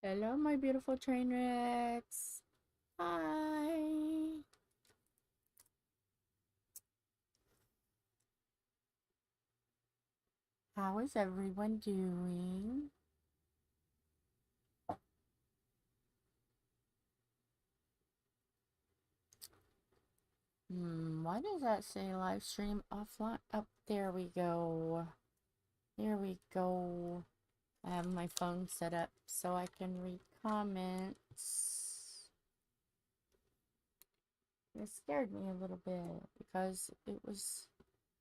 Hello, my beautiful train wrecks. Hi. How is everyone doing? Why does that say live stream offline? Oh, there we go. There we go. I have my phone set up so I can read comments. It scared me a little bit because it was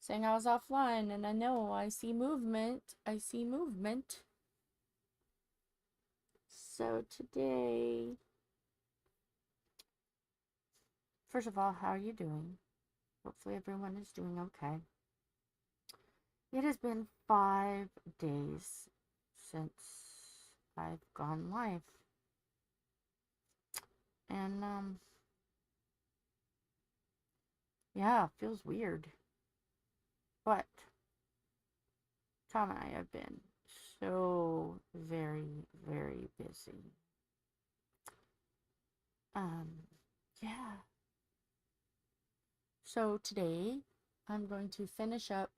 saying I was offline, and I know I see movement. I see movement. So today, first of all, how are you doing? Hopefully everyone is doing okay. It has been 5 days since I've gone live. And yeah, it feels weird. But Tom and I have been so very, very busy. Um, yeah. So today I'm going to finish up.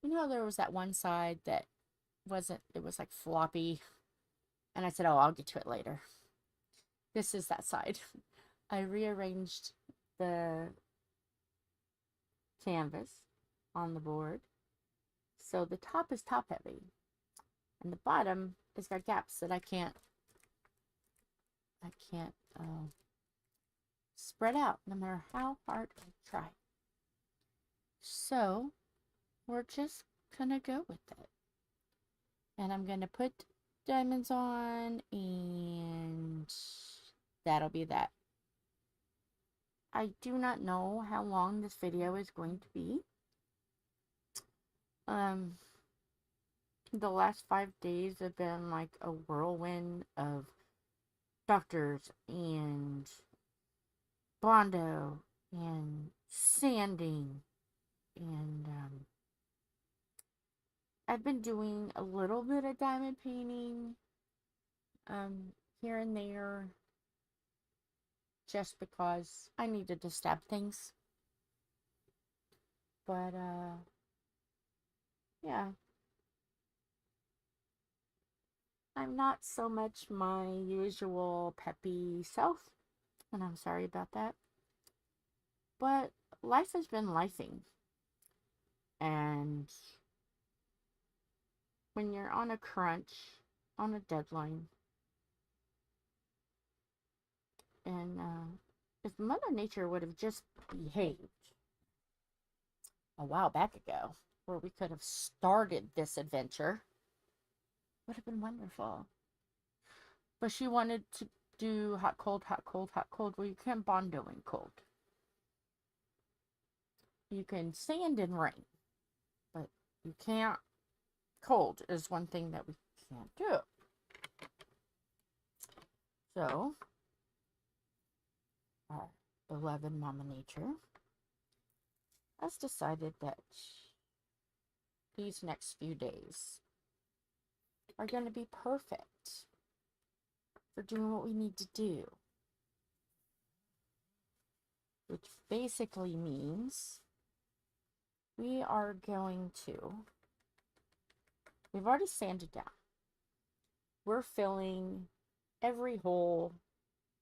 You know, there was that one side that wasn't, it was like floppy. And I said, oh, I'll get to it later. This is that side. I rearranged the canvas on the board. So the top is top heavy. And the bottom has got gaps that I can't spread out no matter how hard I try. So we're just gonna go with it. And I'm gonna put diamonds on, and that'll be that. I do not know how long this video is going to be. The last 5 days have been like a whirlwind of doctors and Bondo and sanding, and I've been doing a little bit of diamond painting here and there just because I needed to stab things. But yeah, I'm not so much my usual peppy self, and I'm sorry about that. But life has been lifing. And when you're on a crunch, on a deadline, and if Mother Nature would have just behaved a while back ago, where we could have started this adventure, would have been wonderful. But she wanted to do hot, cold, hot, cold, hot, cold. Well, you can't Bondo in cold. You can sand in rain, but you can't. Cold is one thing that we can't do. So, our beloved Mama Nature has decided that these next few days are going to be perfect for doing what we need to do. Which basically means we are going to, we've already sanded down. We're filling every hole,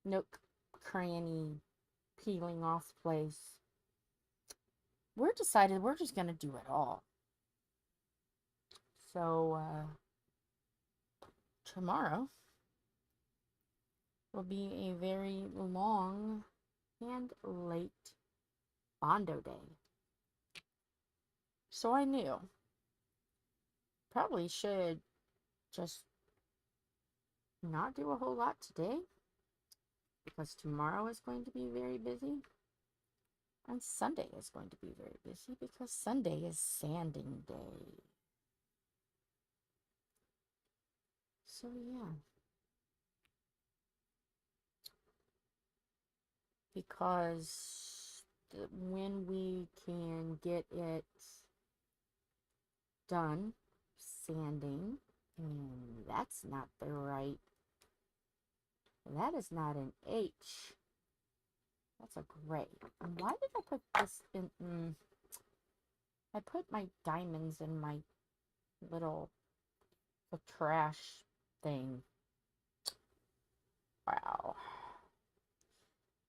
nook, cranny, peeling off the place. We're decided we're just going to do it all. So, tomorrow will be a very long and late Bondo day. So I knew probably should just not do a whole lot today because tomorrow is going to be very busy and Sunday is going to be very busy because Sunday is sanding day. So yeah, because when we can get it done sanding, and that's not the right That is not an H. That's a gray. And why did I put this in? I put my diamonds in my little trash thing. Wow.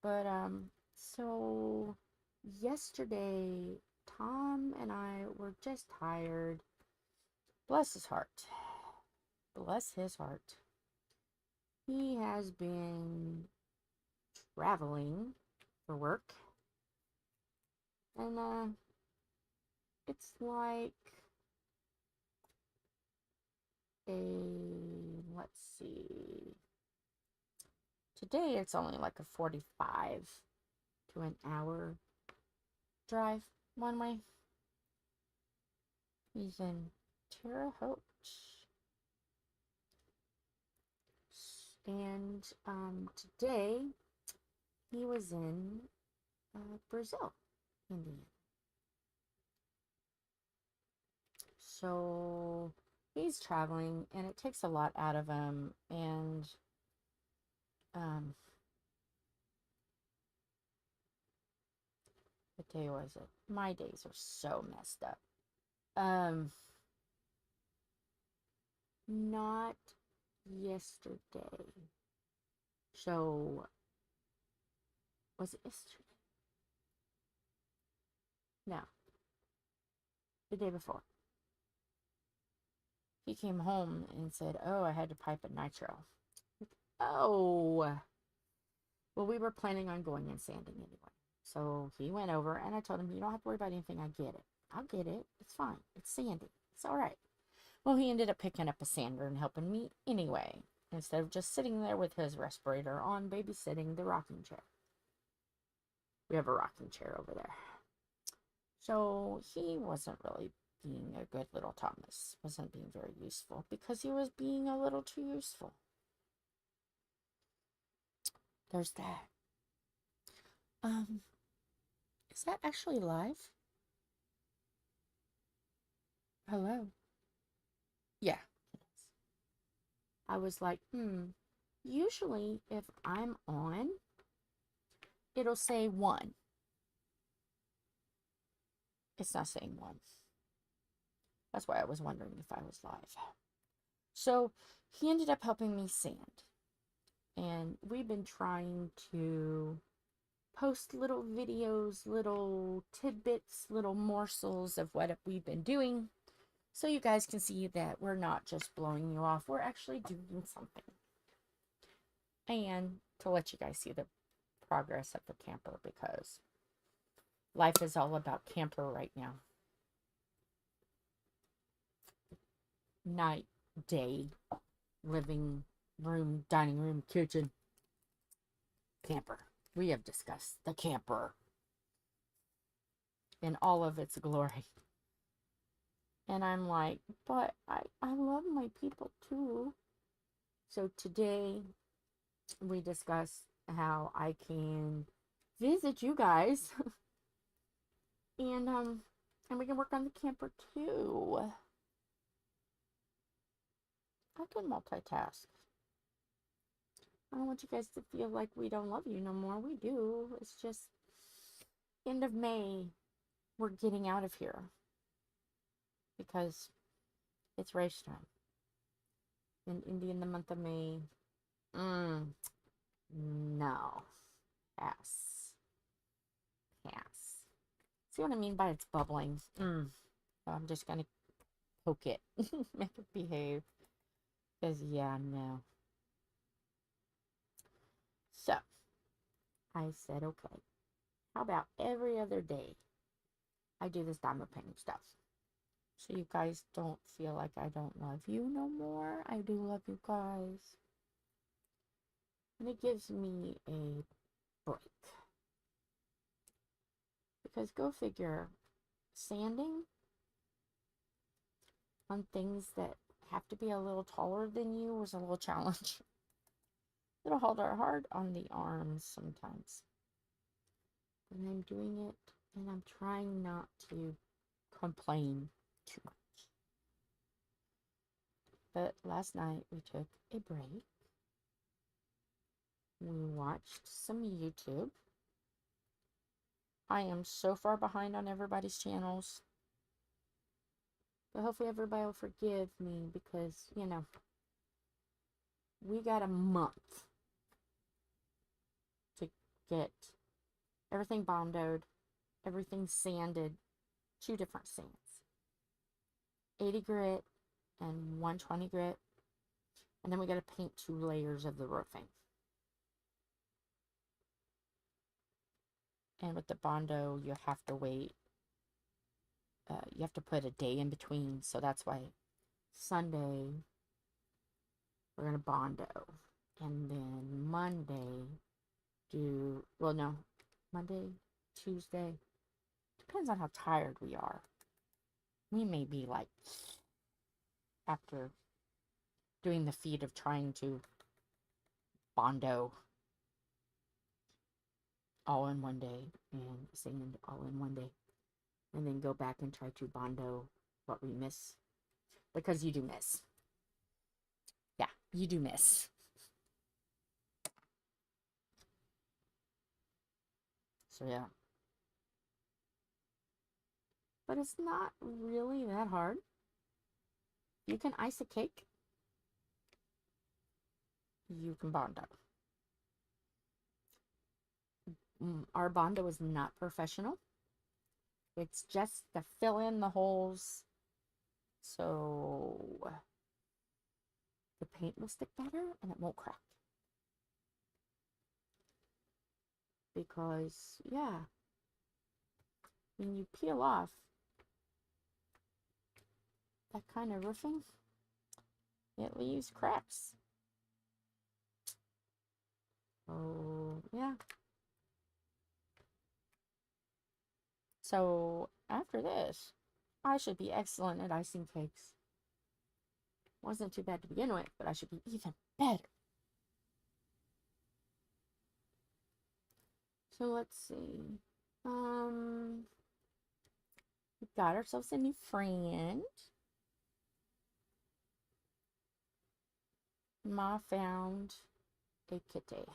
But, so yesterday, Tom and I were just tired. Bless his heart. Bless his heart. He has been traveling for work. And, it's like let's see. Today it's only like a 45 to an hour drive one way. He's in Terre Haute. And today he was in Brazil, Indiana. So he's traveling, and it takes a lot out of him. And what day was it? My days are so messed up. Not yesterday. So was it yesterday? No. The day before. He came home and said, "Oh, I had to pipe a nitro." Oh. Well, we were planning on going and sanding anyway. So he went over, and I told him, "You don't have to worry about anything. I get it. I'll get it. It's fine. It's sanding. It's all right." Well, he ended up picking up a sander and helping me anyway, instead of just sitting there with his respirator on, babysitting the rocking chair. We have a rocking chair over there. So he wasn't really being a good little Thomas. Wasn't being very useful because he was being a little too useful. There's that. Is that actually live? Hello? Yeah. I was like, usually if I'm on, it'll say 1. It's not saying 1. That's why I was wondering if I was live. So he ended up helping me sand. And we've been trying to post little videos, little tidbits, little morsels of what we've been doing, so you guys can see that we're not just blowing you off. We're actually doing something. And to let you guys see the progress of the camper, because life is all about camper right now. Night, day, living room, dining room, kitchen, camper. We have discussed the camper in all of its glory. And I'm like, but I love my people too. So today we discussed how I can visit you guys and we can work on the camper too. I can multitask. I don't want you guys to feel like we don't love you no more. We do. It's just end of May, we're getting out of here because it's race time. In India in the month of May, no. Pass. See what I mean by it's bubbling? So I'm just going to poke it. Make it behave. Because, yeah, no. So, I said, okay. How about every other day I do this diamond painting stuff? So you guys don't feel like I don't love you no more. I do love you guys. And it gives me a break. Because go figure, sanding on things that have to be a little taller than you was a little challenge. It'll hold hard on the arms sometimes. But I'm doing it, and I'm trying not to complain too much. But last night we took a break. We watched some YouTube. I am so far behind on everybody's channels. But hopefully everybody will forgive me because, you know, we got a month to get everything bondoed, everything sanded, 2 different sands. 80 grit and 120 grit. And then we got to paint 2 layers of the roofing. And with the Bondo, you have to wait. You have to put a day in between. So that's why Sunday, we're going to Bondo. And then Monday, Monday, Tuesday. Depends on how tired we are. We may be like, after doing the feat of trying to Bondo all in one day and sand all in one day, and then go back and try to Bondo what we miss, because you do miss. Yeah, you do miss. So yeah, but it's not really that hard. You can ice a cake, you can Bondo. Our Bondo is not professional. It's just to fill in the holes so the paint will stick better and it won't crack. Because, yeah, when you peel off that kind of roofing, it leaves cracks. Oh, yeah. So, after this, I should be excellent at icing cakes. Wasn't too bad to begin with, but I should be even better. So, let's see. We got ourselves a new friend. Ma found a kitty.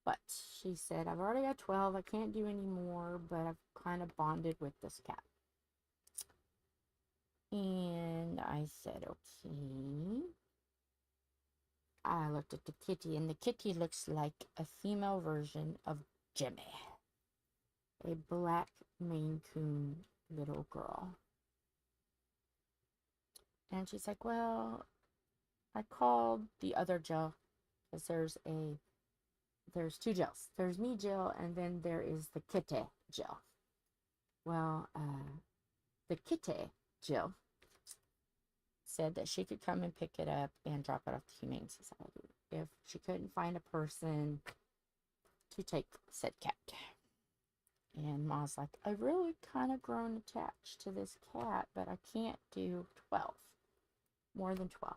But she said, I've already got 12. I can't do any more, but I've kind of bonded with this cat. And I said, okay. I looked at the kitty, and the kitty looks like a female version of Jimmy. A black Maine Coon little girl. And she's like, well, I called the other Jill, because there's 2 Jills. There's me, Jill, and then there is the kitty Jill. Well, the kitty Jill said that she could come and pick it up and drop it off to Humane Society if she couldn't find a person to take said cat. And Ma's like, I've really kind of grown attached to this cat, but I can't do 12. More than 12.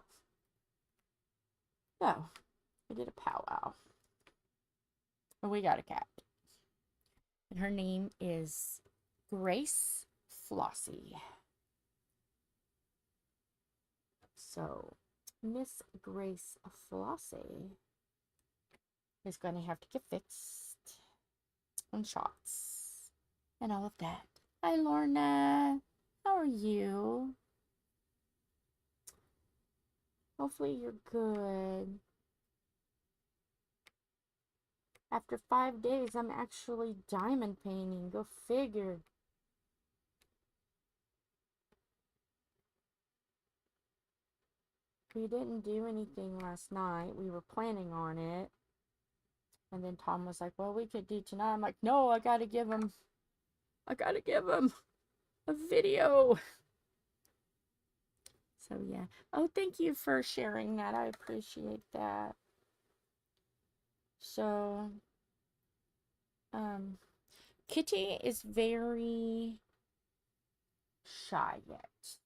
So, we did a powwow. And we got a cat. And her name is Grace Flossie. So, Miss Grace Flossie is going to have to get fixed and shots and all of that. Hi, Lorna. How are you? Hopefully you're good. After 5 days, I'm actually diamond painting. Go figure. We didn't do anything last night. We were planning on it. And then Tom was like, well, we could do tonight. I'm like, no, I gotta give him a video. So, yeah. Oh, thank you for sharing that. I appreciate that. So, Kitty is very shy yet.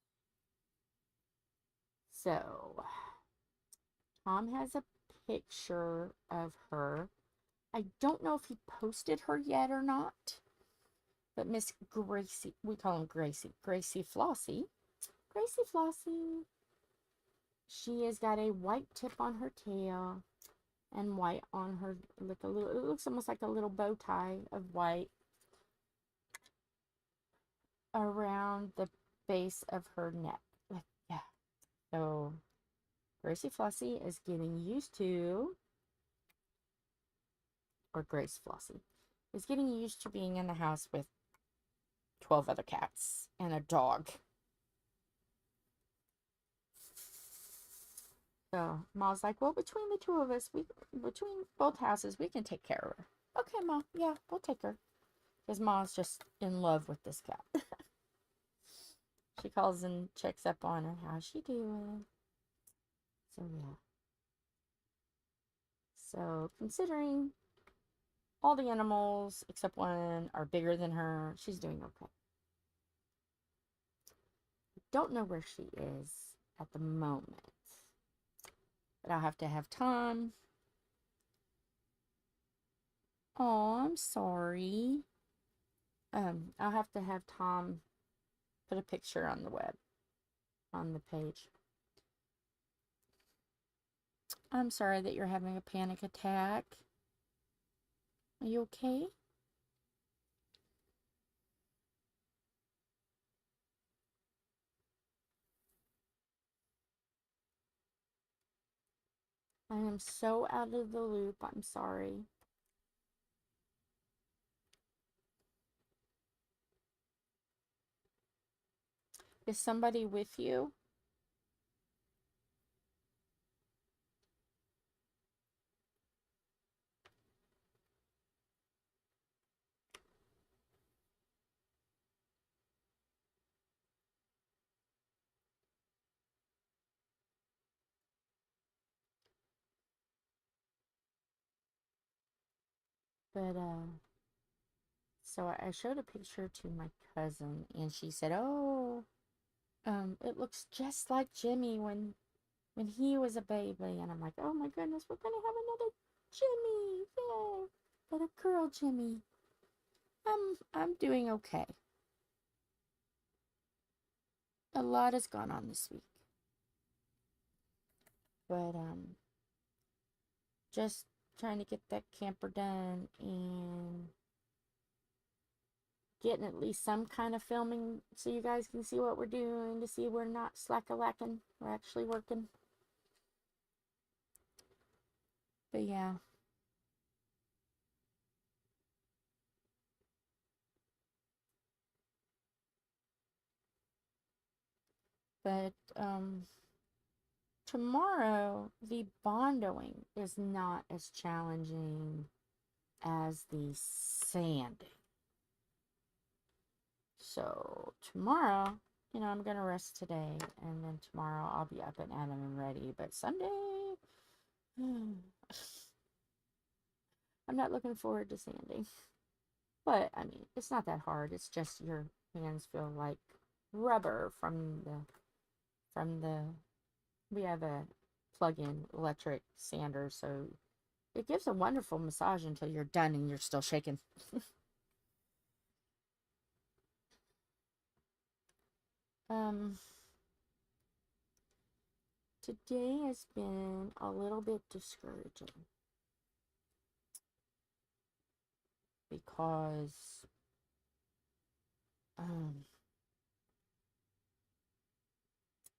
So, Tom has a picture of her. I don't know if he posted her yet or not. But Miss Gracie, we call him Gracie. Gracie Flossie. Gracie Flossie. She has got a white tip on her tail. and white on her, like a little, it looks almost like a little bow tie of white around the base of her neck. Like, yeah. So Gracie Flossie is getting used to, or Grace Flossie is getting used to being in the house with 12 other cats and a dog. So Ma's like, well, between the two of us, between both houses, we can take care of her. Okay, Ma, yeah, we'll take her. Because Ma's just in love with this cat. She calls and checks up on her. How's she doing? So, yeah. So, considering all the animals, except one, are bigger than her, she's doing okay. Don't know where she is at the moment. But I'll have to have Tom. Oh, I'm sorry. I'll have to have Tom put a picture on the web, on the page. I'm sorry that you're having a panic attack. Are you okay? I am so out of the loop. I'm sorry. Is somebody with you? But, so I showed a picture to my cousin, and she said, oh, it looks just like Jimmy when he was a baby. And I'm like, oh my goodness, we're gonna have another Jimmy. Yay. But a girl Jimmy. I'm doing okay. A lot has gone on this week. But, just trying to get that camper done and getting at least some kind of filming so you guys can see what we're doing, to see we're not slack-a-lacking. We're actually working. But yeah. But tomorrow the bondoing is not as challenging as the sanding. So tomorrow, I'm gonna rest today, and then tomorrow I'll be up and at 'em and ready. But Sunday, I'm not looking forward to sanding. But I mean, it's not that hard. It's just your hands feel like rubber from the we have a plug-in electric sander, so it gives a wonderful massage until you're done and you're still shaking. Today has been a little bit discouraging because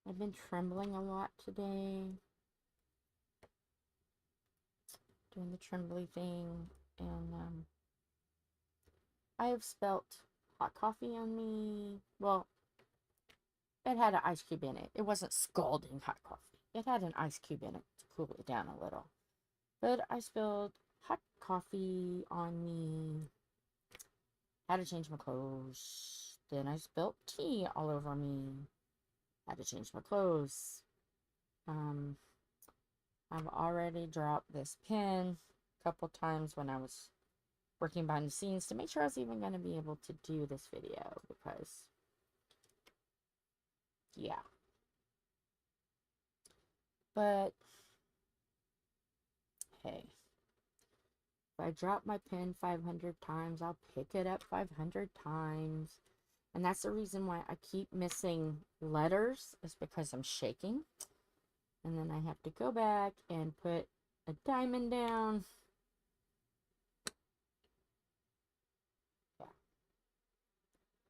I've been trembling a lot today, doing the trembly thing, and I have spilt hot coffee on me. Well, it had an ice cube in it. It wasn't scalding hot coffee. It had an ice cube in it to cool it down a little. But I spilled hot coffee on me. Had to change my clothes. Then I spilled tea all over me. Had to change my clothes. I've already dropped this pen a couple times when I was working behind the scenes to make sure I was even going to be able to do this video, because yeah. But hey, if I drop my pen 500 times, I'll pick it up 500 times. And that's the reason why I keep missing letters, is because I'm shaking. And then I have to go back and put a diamond down. Yeah.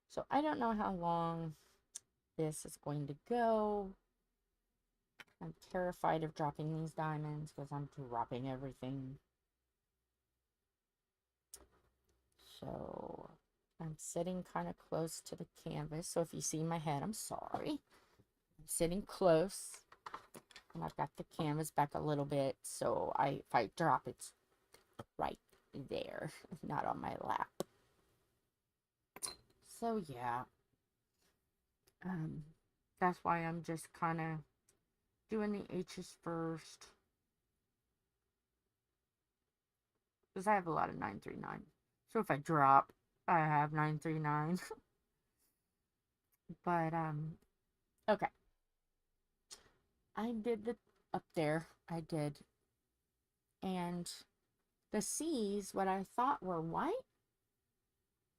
So I don't know how long this is going to go. I'm terrified of dropping these diamonds because I'm dropping everything. So I'm sitting kind of close to the canvas. So if you see my head, I'm sorry. I'm sitting close. And I've got the canvas back a little bit. So if I drop, it's right there. Not on my lap. So yeah. That's why I'm just kind of doing the H's first. Because I have a lot of 939. So if I drop, I have 939. But, okay. I did the up there. I did. And the C's, what I thought were white.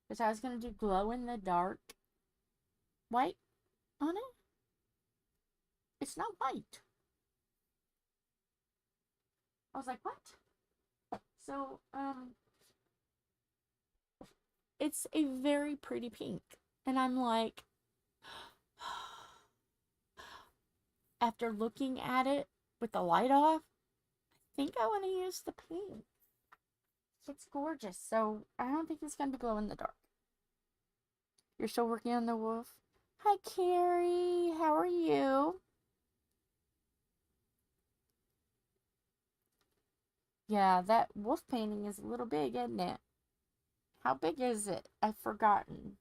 Because I was going to do glow in the dark white on it. It's not white. I was like, what? So, it's a very pretty pink. And I'm like, after looking at it with the light off, I think I want to use the pink. It's gorgeous. So I don't think it's going to glow in the dark. You're still working on the wolf? Hi, Carrie. How are you? Yeah, that wolf painting is a little big, isn't it? How big is it? I've forgotten.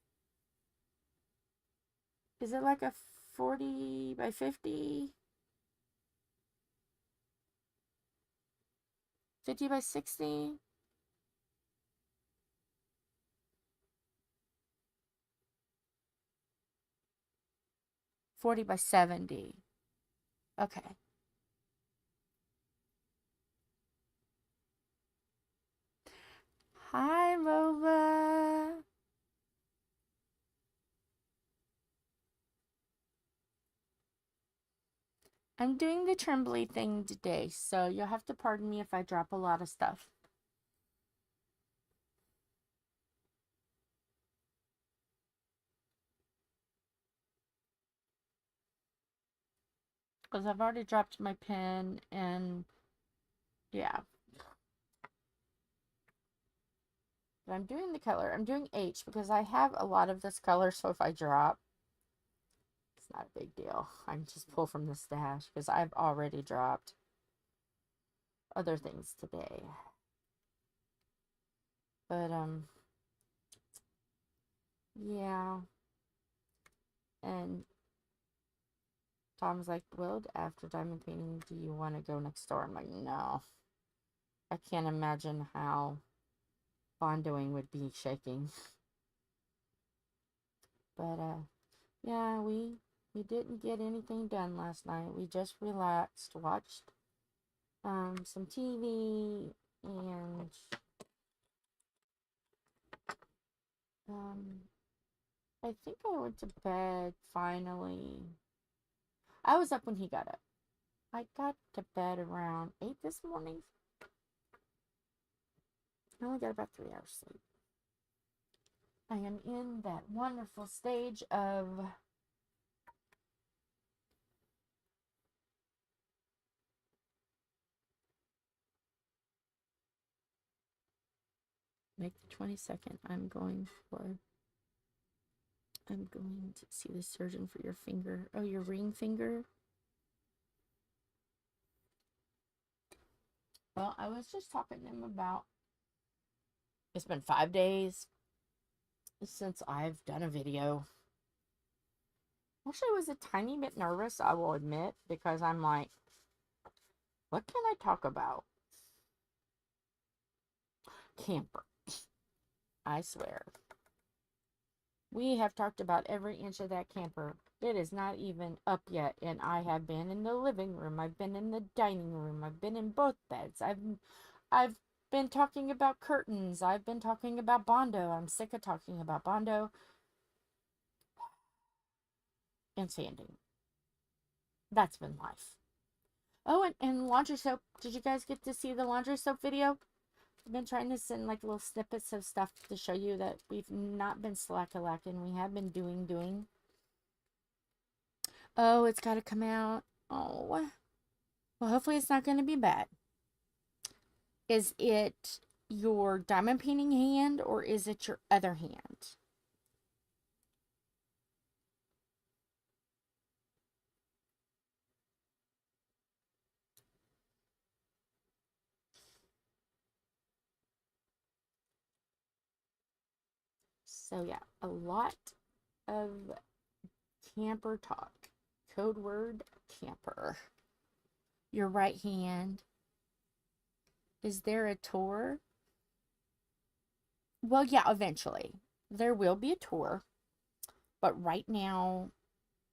Is it like a 40 by 50? 50 by 60? $40 by 70. Okay. Hi, Lola. I'm doing the trembly thing today, so you'll have to pardon me if I drop a lot of stuff. Because I've already dropped my pen, and yeah. But I'm doing the color. I'm doing H because I have a lot of this color, so if I drop, it's not a big deal. I can just pull from the stash because I've already dropped other things today. But, yeah. And Tom's like, well, after diamond painting, do you want to go next door? I'm like, no. I can't imagine how bondoing would be shaking. But, yeah, we didn't get anything done last night. We just relaxed, watched some TV, and I think I went to bed finally. I was up when he got up. I got to bed around 8 this morning. I only got about 3 hours sleep. I am in that wonderful stage of make the 22nd. I'm going to see the surgeon for your finger. Oh, your ring finger? Well, I was just talking to him about it's been 5 days since I've done a video. Actually, I was a tiny bit nervous, I will admit, because I'm like, what can I talk about? Camper. I swear. We have talked about every inch of that camper. It is not even up yet, and I have been in the living room. I've been in the dining room. I've been in both beds. I've been talking about curtains. I've been talking about Bondo. I'm sick of talking about Bondo and sanding. That's been life. Oh, and laundry soap. Did you guys get to see the laundry soap video? I've been trying to send like little snippets of stuff to show you that we've not been slack-a-lacking. We have been doing. Oh, it's got to come out. Oh, well, hopefully it's not going to be bad. Is it your diamond painting hand or is it your other hand? So yeah, a lot of camper talk. Code word camper. Your right hand. Is there a tour? Well, yeah, eventually. There will be a tour. But right now,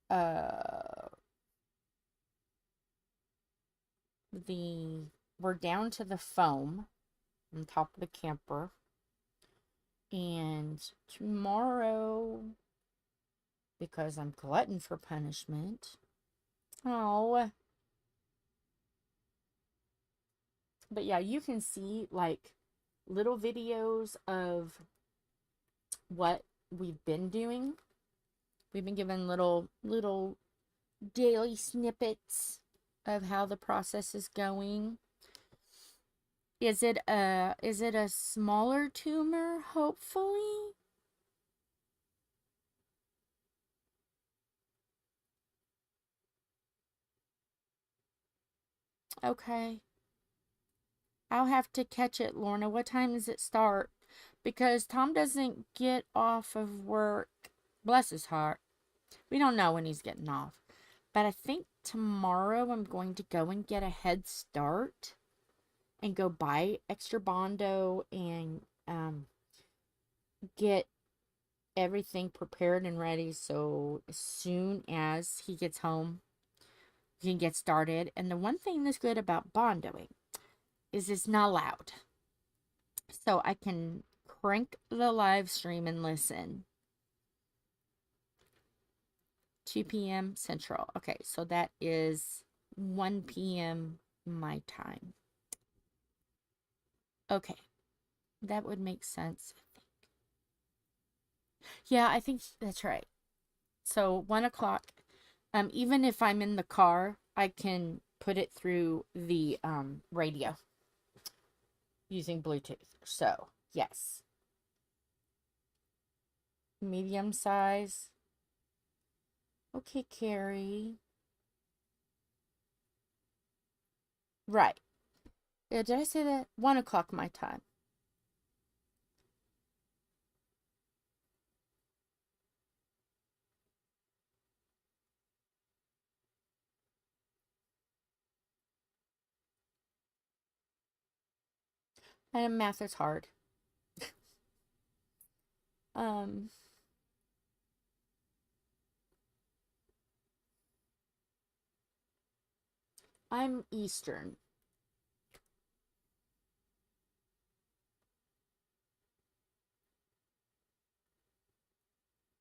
uh we're down to the foam on top of the camper. And tomorrow, because I'm glutton for punishment. Oh. But yeah, you can see like little videos of what we've been doing. We've been given little daily snippets of how the process is going. Is it a smaller tumor, hopefully? Okay. I'll have to catch it, Lorna. What time does it start? Because Tom doesn't get off of work. Bless his heart. We don't know when he's getting off. But I think tomorrow I'm going to go and get a head start and go buy extra Bondo and get everything prepared and ready so as soon as he gets home, he can get started. And the one thing that's good about Bondoing is it's not loud. So I can crank the live stream and listen. 2 p.m. Central. Okay, so that is 1 p.m. my time. Okay, that would make sense, I think. Yeah, I think that's right. So 1 o'clock. Even if I'm in the car, I can put it through the radio using Bluetooth. So yes, medium size. Okay, Carrie. Right. Yeah, did I say that? 1 o'clock my time. And math is hard. um, I'm Eastern.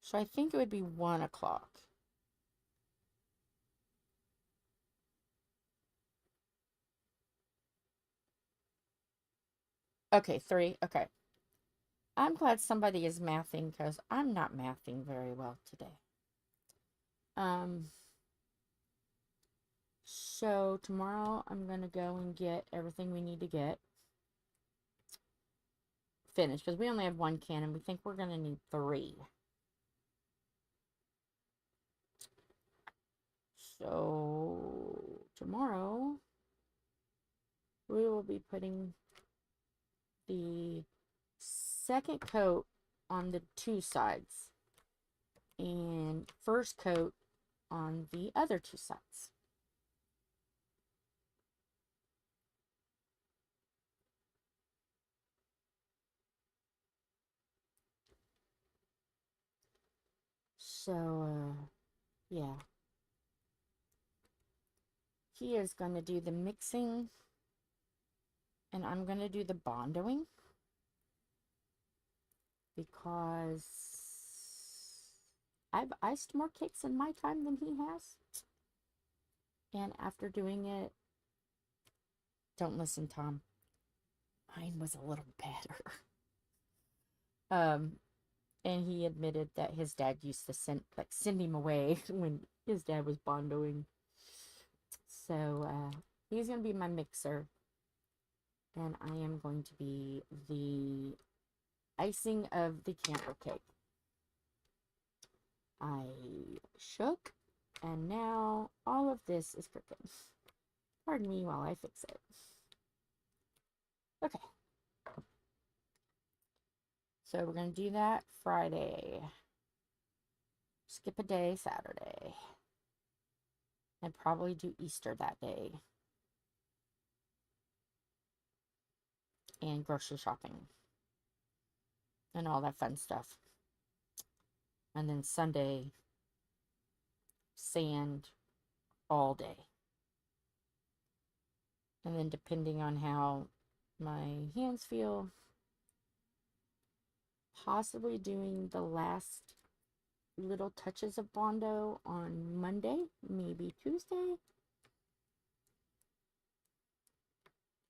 So I think it would be 1 o'clock. Okay, 3. Okay. I'm glad somebody is mathing because I'm not mathing very well today. So tomorrow I'm going to go and get everything we need to get finished because we only have 1 can and we think we're going to need 3. So tomorrow we will be putting the second coat on the 2 sides and first coat on the other 2 sides. So, yeah. He is going to do the mixing and I'm going to do the bondoing because I've iced more cakes in my time than he has. And after doing it Don't listen, Tom. Mine was a little better. Um, and he admitted that his dad used to send him away when his dad was bondoing. So he's gonna be my mixer, and I am going to be the icing of the camper cake. I shook, and now all of this is crooked. Pardon me while I fix it. Okay. So we're going to do that Friday. Skip a day Saturday. And probably do Easter that day. And grocery shopping. And all that fun stuff. And then Sunday, sand all day. And then depending on how my hands feel, possibly doing the last little touches of Bondo on Monday, maybe Tuesday.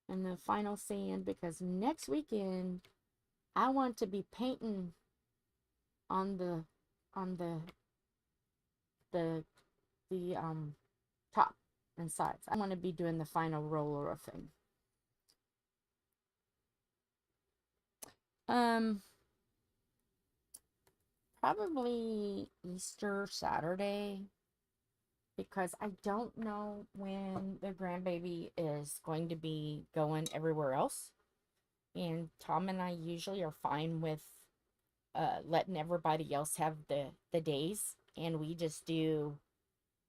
And the final sand, because next weekend I want to be painting on the top and sides. I want to be doing the final roller roofing. Probably Easter Saturday, because I don't know when the grandbaby is going to be going everywhere else. And Tom and I usually are fine with letting everybody else have the days, and we just do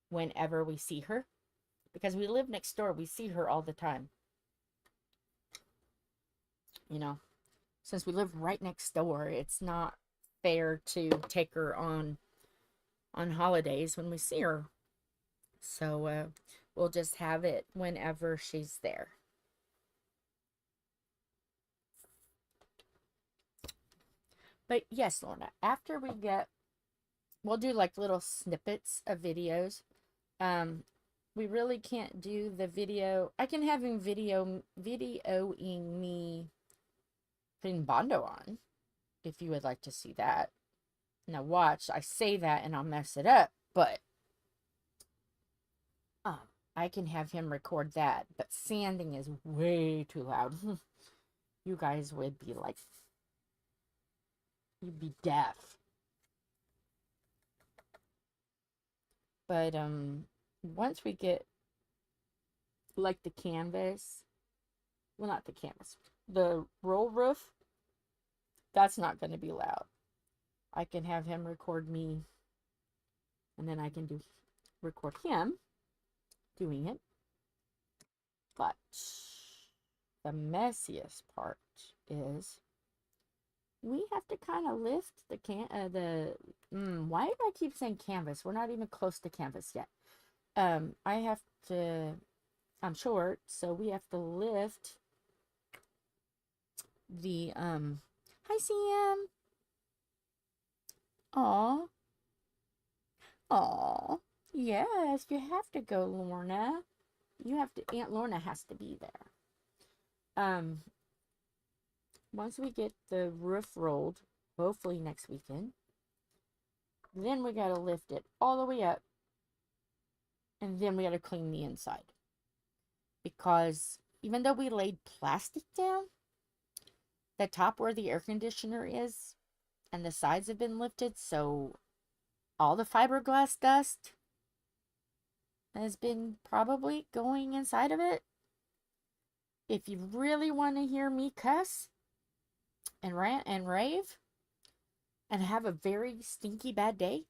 whenever we see her. Because we live next door, we see her all the time. You know, since we live right next door, it's not fair to take her on holidays when we see her. So we'll just have it whenever she's there. But yes, Lorna, after we we'll do like little snippets of videos. We really can't do the video. I can have him videoing me putting Bondo on, if you would like to see that. Now watch, I say that and I'll mess it up, but I can have him record that. But sanding is way too loud. You guys would be like, you'd be deaf. But once we get like the canvas, well, not the canvas, the roll roof, that's not going to be loud. I can have him record me, and then I can record him doing it. But the messiest part is we have to kind of lift why do I keep saying canvas? We're not even close to canvas yet. I have to, I'm short, so we have to lift the, hi Sam. Aw, yes, you have to go, Lorna. You have to, Aunt Lorna has to be there. Once we get the roof rolled, hopefully next weekend, then we gotta lift it all the way up, and then we gotta clean the inside. Because even though we laid plastic down, the top where the air conditioner is and the sides have been lifted, so all the fiberglass dust has been probably going inside of it. If you really want to hear me cuss and rant and rave and have a very stinky bad day,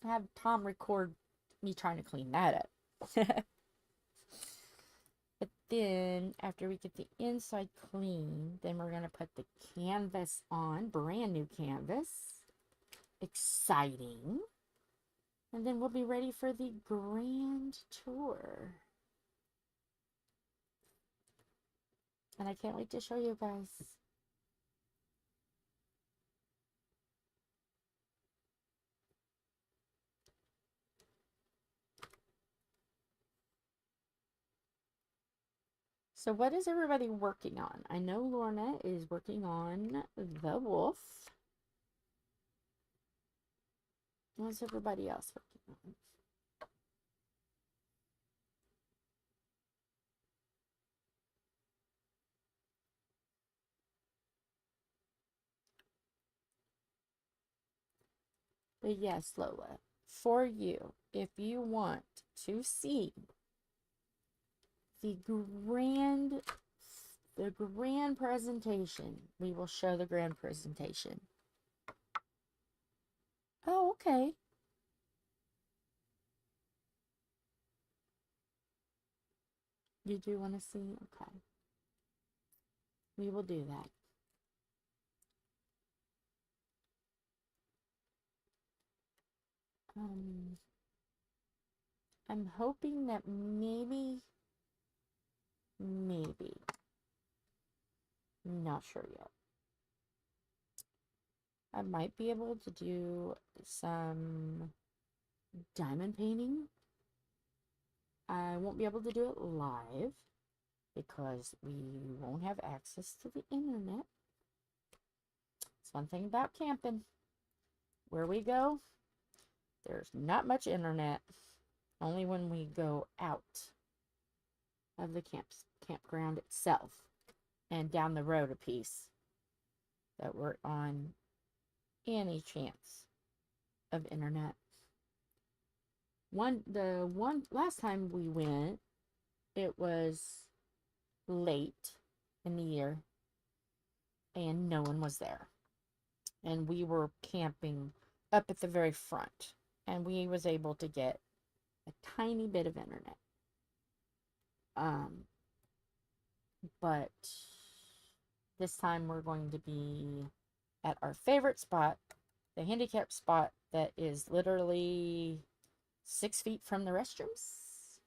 have Tom record me trying to clean that up. But then after we get the inside clean, then we're going to put the canvas on, brand new canvas. Exciting. And then we'll be ready for the grand tour. And I can't wait to show you guys. So what is everybody working on? I know Lorna is working on the wolf. What's everybody else working on? But yes, Lola, for you, if you want to see the grand presentation, we will show the grand presentation. Oh, okay. You do want to see? Okay. We will do that. I'm hoping that maybe, not sure yet. I might be able to do some diamond painting. I won't be able to do it live because we won't have access to the internet. It's one thing about camping. Where we go, there's not much internet. Only when we go out of the campground itself and down the road a piece that we're on any chance of internet. The one last time we went, it was late in the year and no one was there, and we were camping up at the very front, and we was able to get a tiny bit of internet. But this time we're going to be at our favorite spot, the handicapped spot that is literally 6 feet from the restrooms.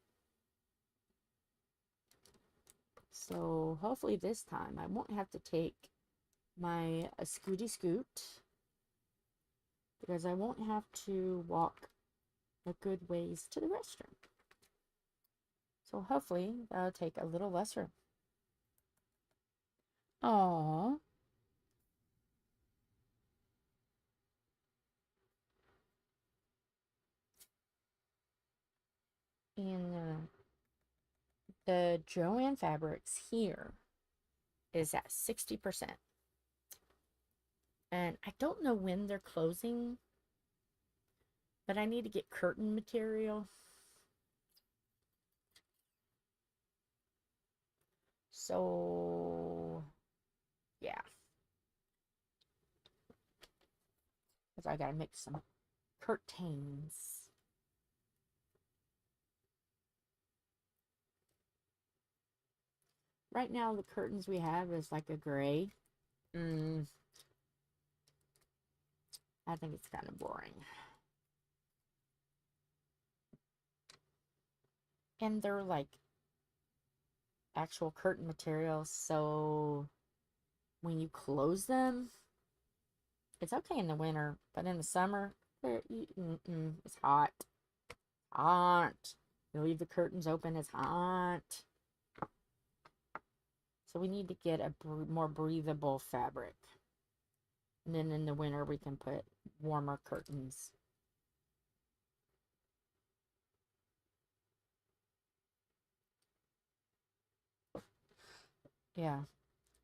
So hopefully this time I won't have to take my scooty scoot, because I won't have to walk a good ways to the restroom. So hopefully that'll take a little less room. Aww. And the Joann fabrics here is at 60%. And I don't know when they're closing, but I need to get curtain material. So, yeah. Because I gotta make some curtains. Right now, the curtains we have is like a gray. I think it's kind of boring. And they're like actual curtain materials, so when you close them, it's okay in the winter, but in the summer, it's hot. Hot. You leave the curtains open, it's hot. So we need to get a more breathable fabric. And then in the winter, we can put warmer curtains. Yeah.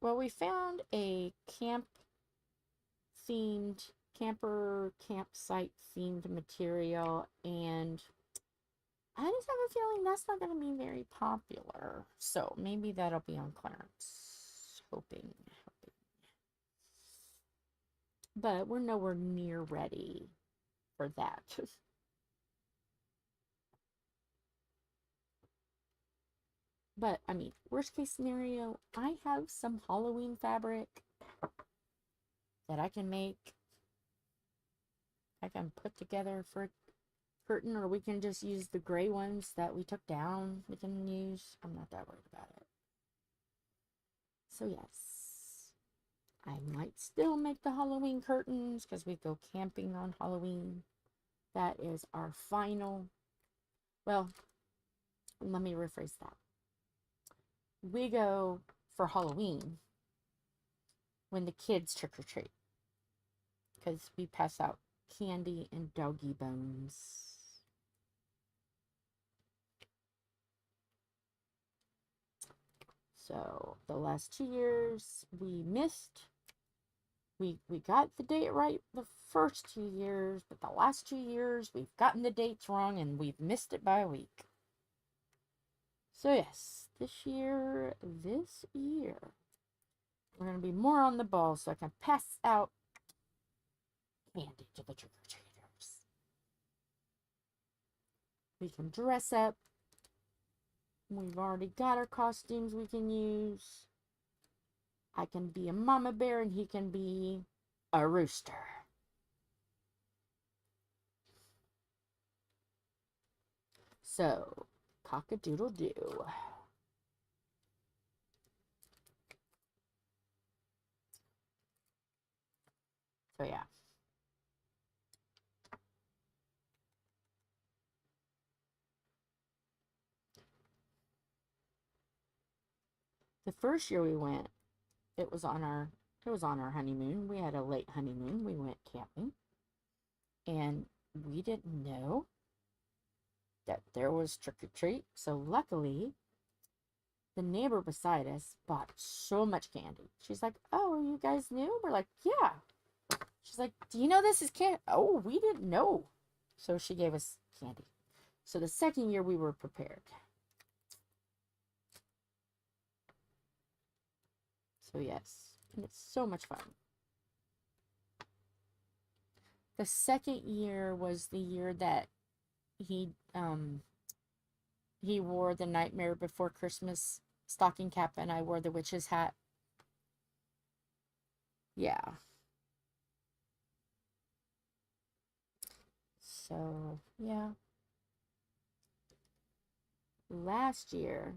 Well, we found a campsite themed material, and I just have a feeling that's not going to be very popular. So maybe that'll be on clearance. Hoping. But we're nowhere near ready for that. But, I mean, worst case scenario, I have some Halloween fabric that I can make. I can put together for a curtain, or we can just use the gray ones that we took down. We can use. I'm not that worried about it. So, yes. I might still make the Halloween curtains because we go camping on Halloween. That is our final. Well, let me rephrase that. we go for Halloween when the kids trick or treat, because we pass out candy and doggy bones. So the last 2 years we missed. We got the date right the first 2 years, but the last 2 years we've gotten the dates wrong and we've missed it by a week. So yes, this year, we're going to be more on the ball so I can pass out candy to the trick-or-treaters. We can dress up. We've already got our costumes we can use. I can be a mama bear and he can be a rooster. So, cock-a-doodle-doo. So, yeah. The first year we went, it was on our honeymoon. We had a late honeymoon. We went camping. And we didn't know that there was trick-or-treat. So luckily, the neighbor beside us bought so much candy. She's like, "Oh, are you guys new?" We're like, "Yeah." She's like, "Do you know this is candy?" "Oh, we didn't know." So she gave us candy. So the second year we were prepared. So yes, and it's so much fun. The second year was the year that he wore the Nightmare Before Christmas stocking cap and I wore the witch's hat. Yeah. So, yeah. Last year,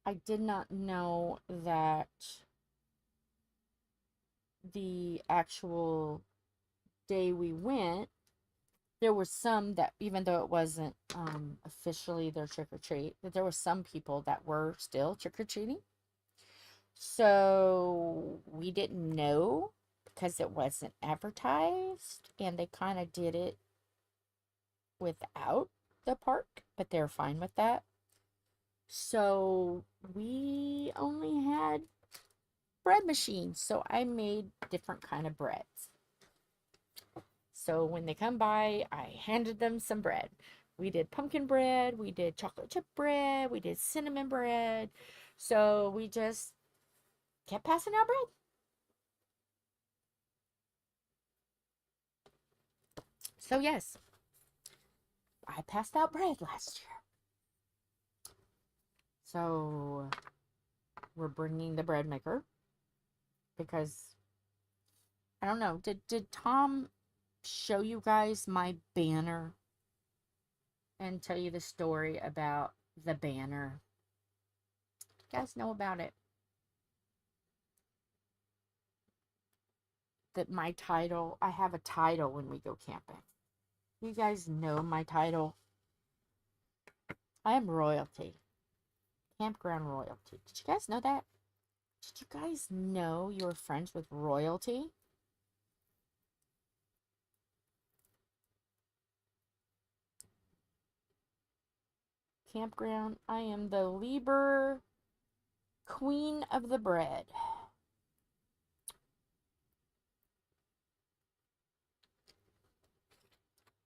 I did not know that the actual day we went, there were some that, even though it wasn't officially their trick-or-treat, that there were some people that were still trick-or-treating. So we didn't know because it wasn't advertised, and they kind of did it without the park, but they're fine with that. So we only had bread machines, so I made different kind of breads. So when they come by, I handed them some bread. We did pumpkin bread, we did chocolate chip bread, we did cinnamon bread. So we just kept passing out bread. So yes, I passed out bread last year. So we're bringing the bread maker because I don't know. Did Tom show you guys my banner and tell you the story about the banner? You guys know about it? That my title, I have a title when we go camping. You guys know my title? I am royalty. Campground royalty. Did you guys know that? Did you guys know you were friends with royalty? Campground. I am the Lieber Queen of the Bread.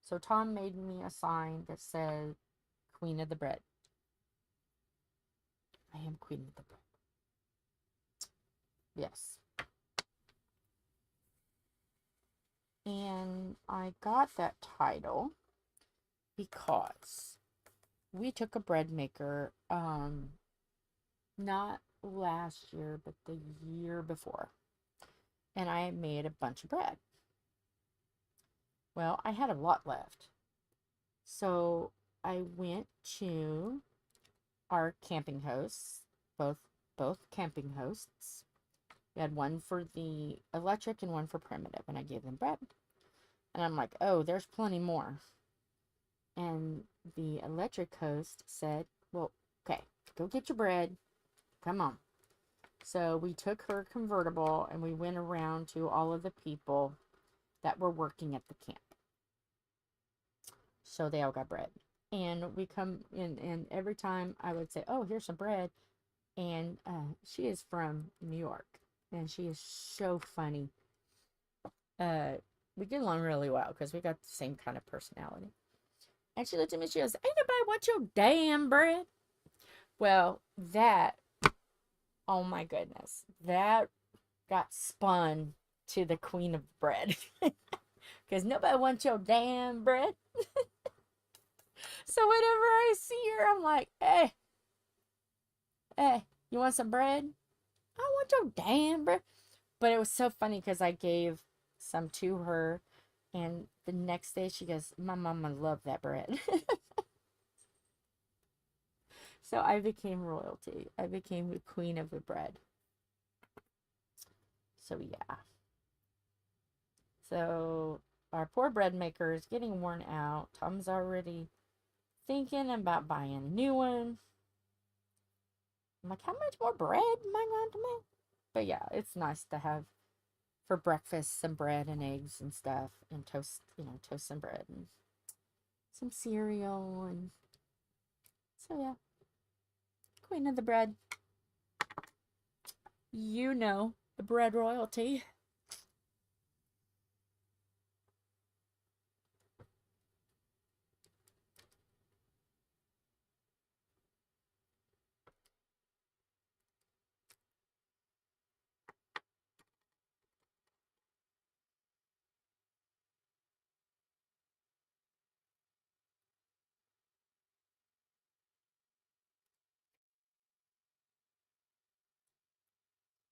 So Tom made me a sign that said Queen of the Bread. I am Queen of the Bread. Yes. And I got that title because we took a bread maker, not last year, but the year before. And I made a bunch of bread. Well, I had a lot left. So I went to our camping hosts, both camping hosts. We had one for the electric and one for primitive, and I gave them bread. And I'm like, "Oh, there's plenty more." And the electric host said, "Well, Okay, go get your bread. Come on. So we took her convertible and we went around to all of the people that were working at the camp. So they all got bread. And we come in, and every time I would say, oh, here's some bread. And she is from New York. And she is so funny. We get along really well because we got the same kind of personality. And she looked at me, she goes, ain't nobody want your damn bread. Well, that, oh my goodness, that got spun to the queen of bread. Because nobody wants your damn bread. So whenever I see her, I'm like, hey, you want some bread? I want your damn bread. But it was so funny because I gave some to her. And the next day she goes, my mama loved that bread. So I became royalty. I became the queen of the bread. So yeah. So our poor bread maker is getting worn out. Tom's already thinking about buying a new one. I'm like, how much more bread am I going to make? But yeah, it's nice to have for breakfast some bread and eggs and stuff, and toast, toast some bread and some cereal. And so yeah, queen of the bread. The bread royalty.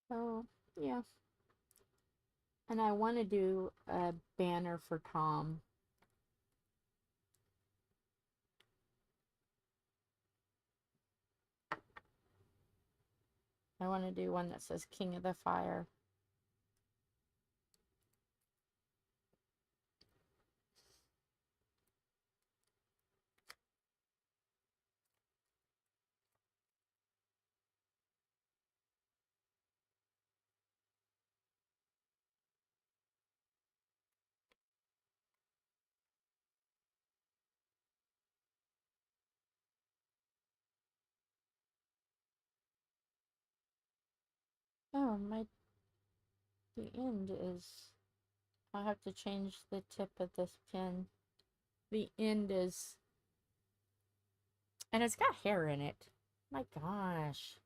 So yeah. And I want to do a banner for Tom. I want to do one that says King of the Fire. Oh, the end is, I have to change the tip of this pin. The end is, and it's got hair in it. My gosh.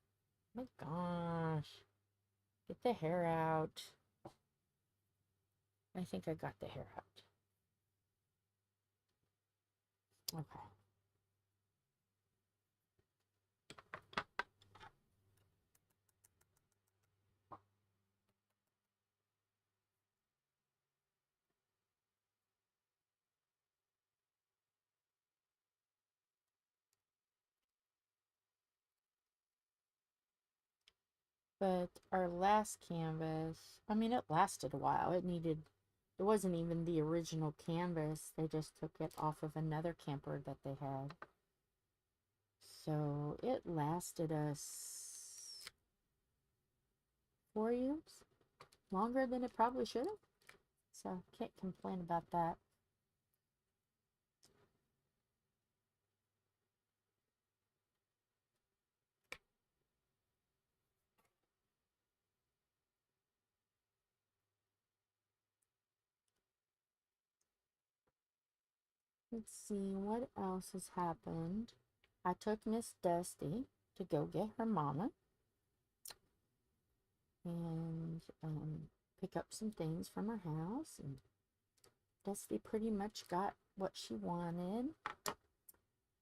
My gosh. Get the hair out. I think I got the hair out. Okay. But our last canvas, I mean, it lasted a while. It wasn't even the original canvas. They just took it off of another camper that they had. So it lasted us 4 years. Longer than it probably should have. So can't complain about that. Let's see what else has happened. I took Miss Dusty to go get her mama and pick up some things from her house. And Dusty pretty much got what she wanted.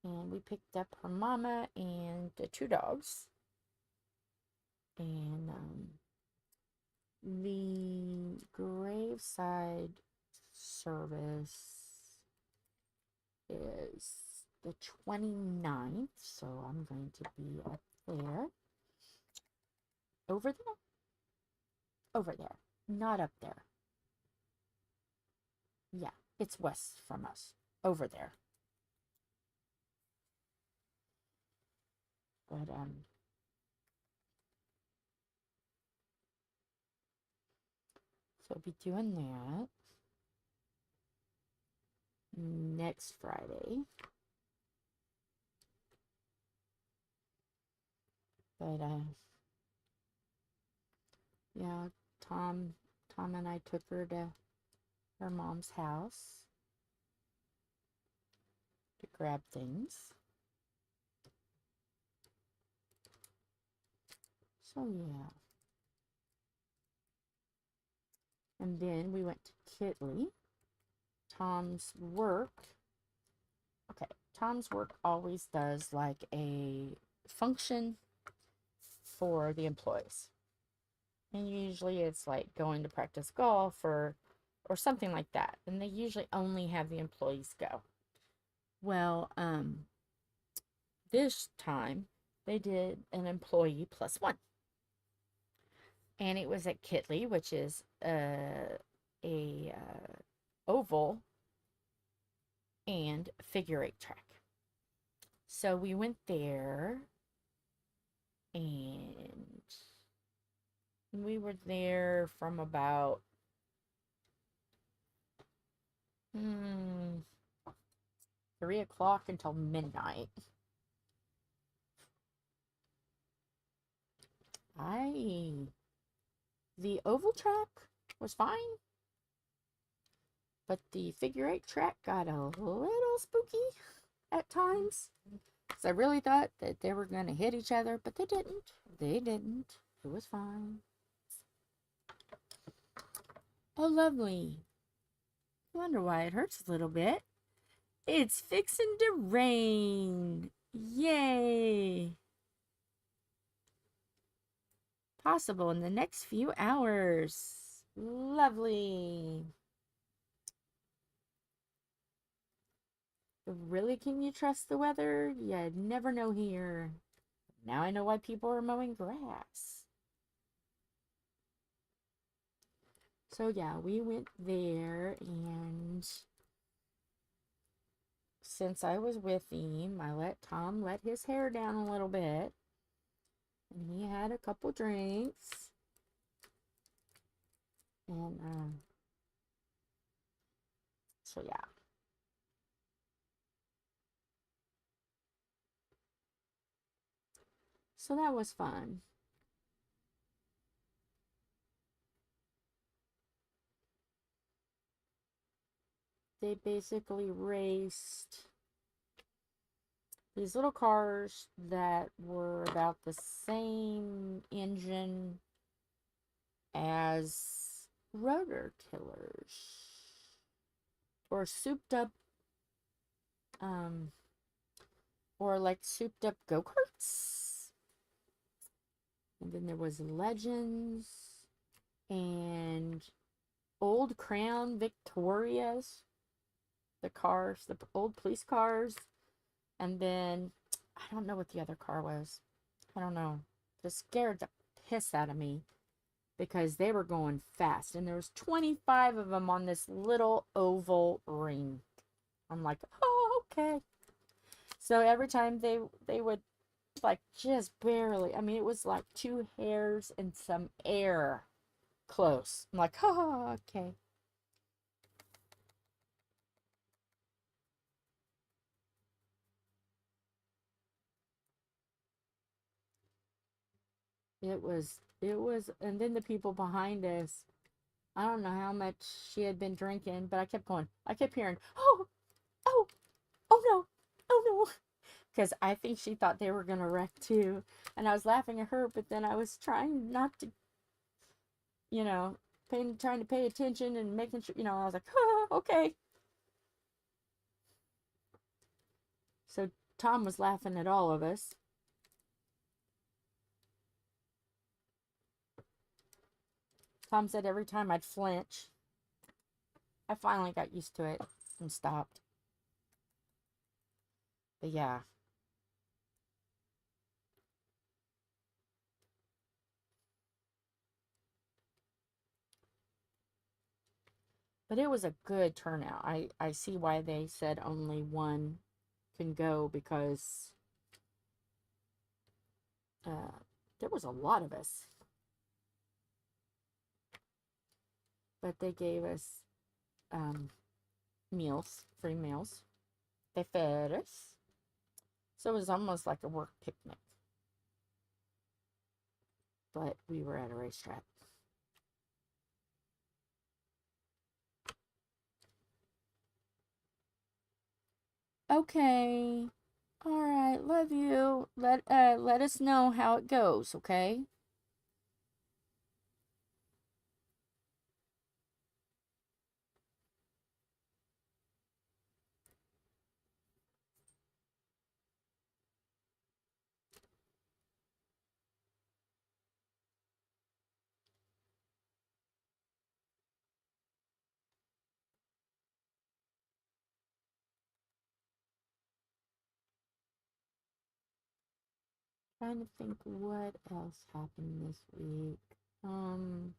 And we picked up her mama and the 2 dogs. And the graveside service is the 29th, so I'm going to be up there. Over there? Over there. Not up there. Yeah, it's west from us. Over there. But so I'll be doing that next Friday. But yeah, Tom and I took her to her mom's house to grab things. So yeah. And then we went to Kitley. Tom's work. Okay, Tom's work always does like a function for the employees. And usually it's like going to practice golf or something like that. And they usually only have the employees go. Well, this time they did an employee plus one. And it was at Kitley, which is a oval and figure eight track. So we went there and we were there from about 3 o'clock until midnight. The oval track was fine, but the figure eight track got a little spooky at times. So I really thought that they were going to hit each other, but they didn't. They didn't. It was fine. Oh, lovely. I wonder why it hurts a little bit. It's fixing to rain. Yay. Possible in the next few hours. Lovely. Really, can you trust the weather? You never know here. Now I know why people are mowing grass. So yeah, we went there, and since I was with him, I let Tom let his hair down a little bit. And he had a couple drinks. And so yeah. So that was fun. They basically raced these little cars that were about the same engine as rotor tillers. Or souped up, or like souped up go-karts. And then there was Legends and old Crown Victorias, the cars, the old police cars. And then I don't know what the other car was. I don't know. It scared the piss out of me because they were going fast, and there was 25 of them on this little oval ring. I'm like, oh, okay. So every time they would like just barely, I mean, it was like 2 hairs and some air close. I'm like, oh, okay. It was, and then the people behind us, I don't know how much she had been drinking, but I kept going. I kept hearing, oh, oh, oh no, oh no. Because I think she thought they were going to wreck too. And I was laughing at her, but then I was trying not to, you know, trying to pay attention and making sure, I was like, oh, okay. So Tom was laughing at all of us. Tom said every time I'd flinch. I finally got used to it and stopped. But yeah. But it was a good turnout. I see why they said only one can go, because There was a lot of us. But they gave us meals, free meals. They fed us. So it was almost like a work picnic. But we were at a racetrack. Okay. All right. Love you. Let us know how it goes, okay? Trying to think what else happened this week. Hmm.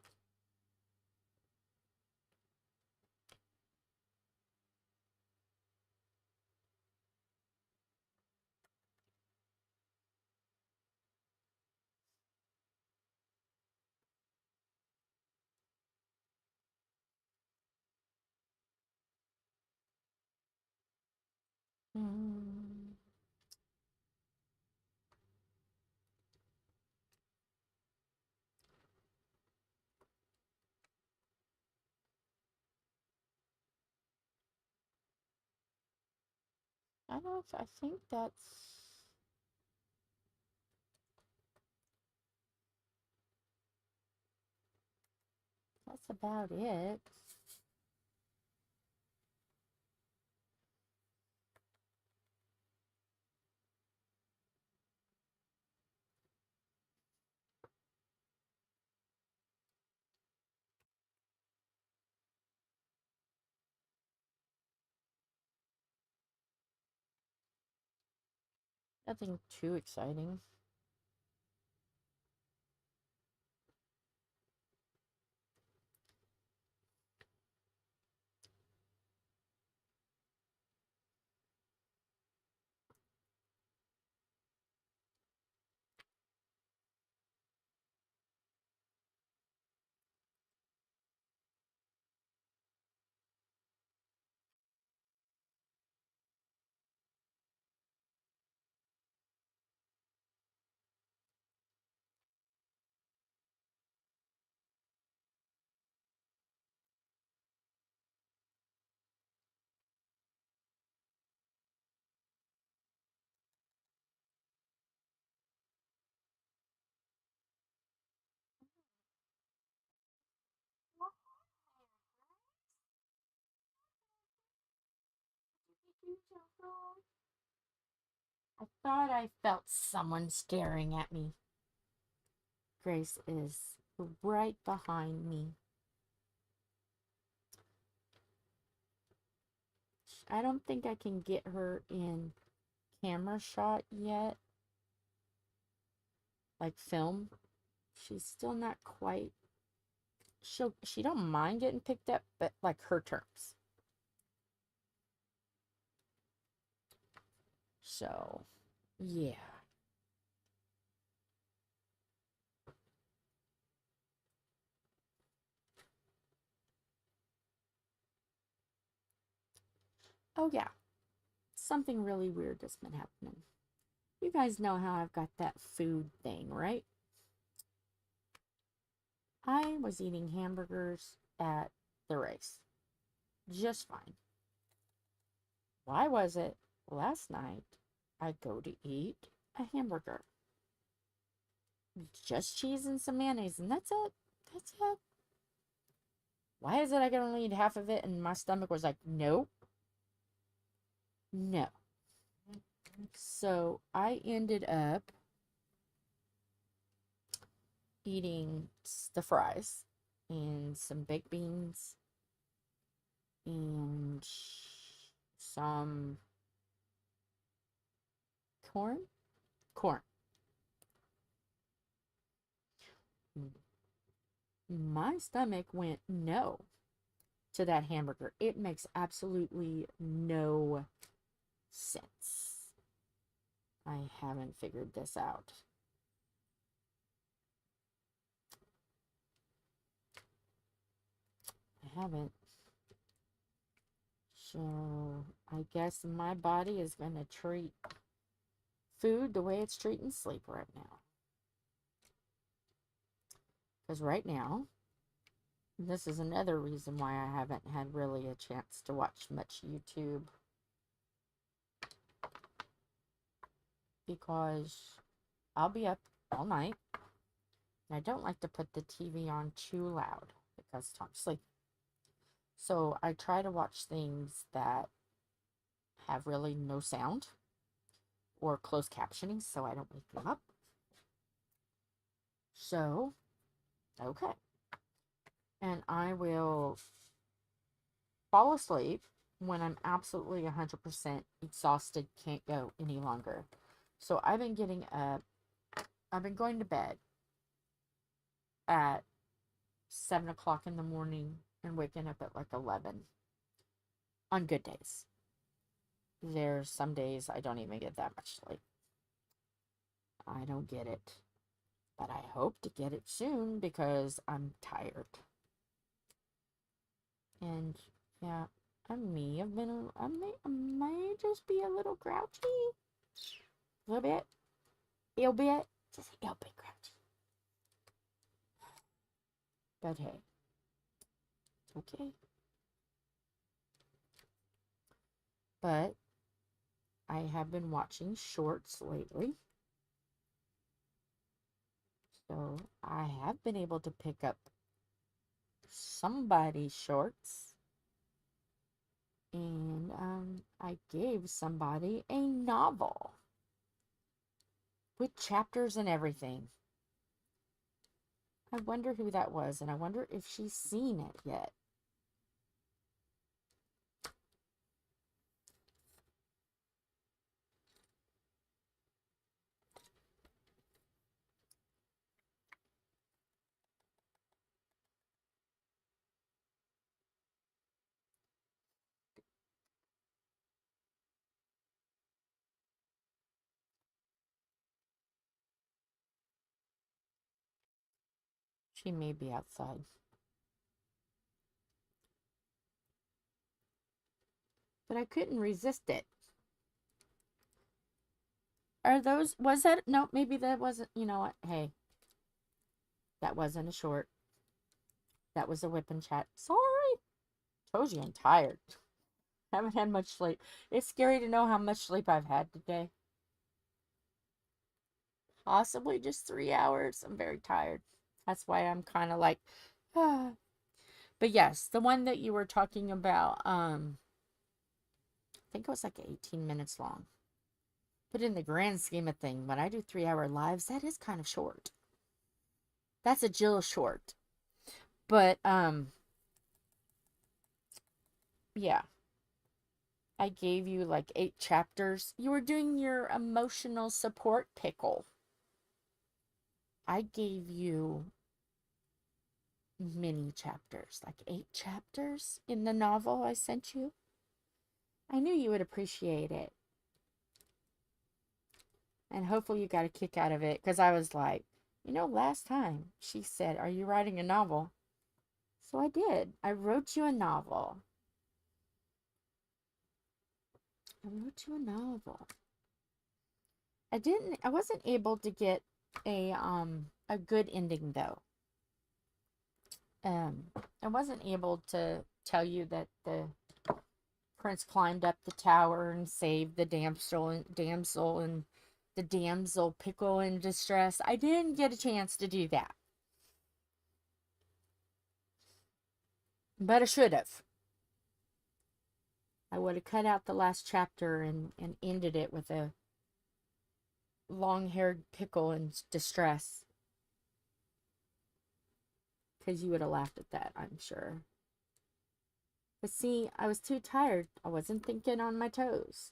I think that's about it. Nothing too exciting. I thought I felt someone staring at me. Grace is right behind me. I don't think I can get her in camera shot yet. Like film. She's still not quite. She don't mind getting picked up, but like her terms. So, yeah. Oh yeah. Something really weird has been happening. You guys know how I've got that food thing, right? I was eating hamburgers at the race. Just fine. Why was it last night I go to eat a hamburger? Just cheese and some mayonnaise, and that's it. That's it. Why is it I can only eat half of it and my stomach was like, nope. No. So I ended up eating the fries and some baked beans and some corn. Corn. My stomach went no to that hamburger. It makes absolutely no sense. I haven't figured this out. haven't. So I guess my body is going to treat food the way it's treating sleep right now. Because right now, this is another reason why I haven't had really a chance to watch much YouTube. Because I'll be up all night. And I don't like to put the TV on too loud because Tom's sleeping. So I try to watch things that have really no sound or closed captioning so I don't wake them up. So, okay. And I will fall asleep when I'm absolutely 100% exhausted, can't go any longer. So I've been getting up, I've been going to bed at 7 o'clock in the morning and waking up at like 11 on good days. There's some days I don't even get that much sleep. I don't get it. But I hope to get it soon because I'm tired. And yeah, I'm me. I may just be a little grouchy. A little bit. Just a little bit grouchy. But hey, it's okay. But I have been watching shorts lately. So I have been able to pick up somebody's shorts. And I gave somebody a novel with chapters and everything. I wonder who that was, and I wonder if she's seen it yet. She may be outside. But I couldn't resist it. Are those, was that, no, maybe that wasn't, you know what, hey. That wasn't a short. That was a whip and chat. Sorry. Told you I'm tired. Haven't had much sleep. It's scary to know how much sleep I've had today. Possibly just 3 hours. I'm very tired. That's why I'm kind of like, ah. But yes, the one that you were talking about, I think it was like 18 minutes long. But in the grand scheme of things, when I do 3-hour lives, that is kind of short. That's a Jill short. But, yeah. I gave you like 8 chapters. You were doing your emotional support pickle. I gave you mini chapters, like 8 chapters in the novel I sent you. I knew you would appreciate it. And hopefully you got a kick out of it, because I was like, you know, last time she said, are you writing a novel? So I did. I wrote you a novel. I wasn't able to get a good ending though. I wasn't able to tell you that the prince climbed up the tower and saved the damsel and the damsel pickle in distress. I didn't get a chance to do that. But I should have. I would have cut out the last chapter and ended it with a long-haired pickle in distress. Because you would have laughed at that, I'm sure. But see, I was too tired. I wasn't thinking on my toes.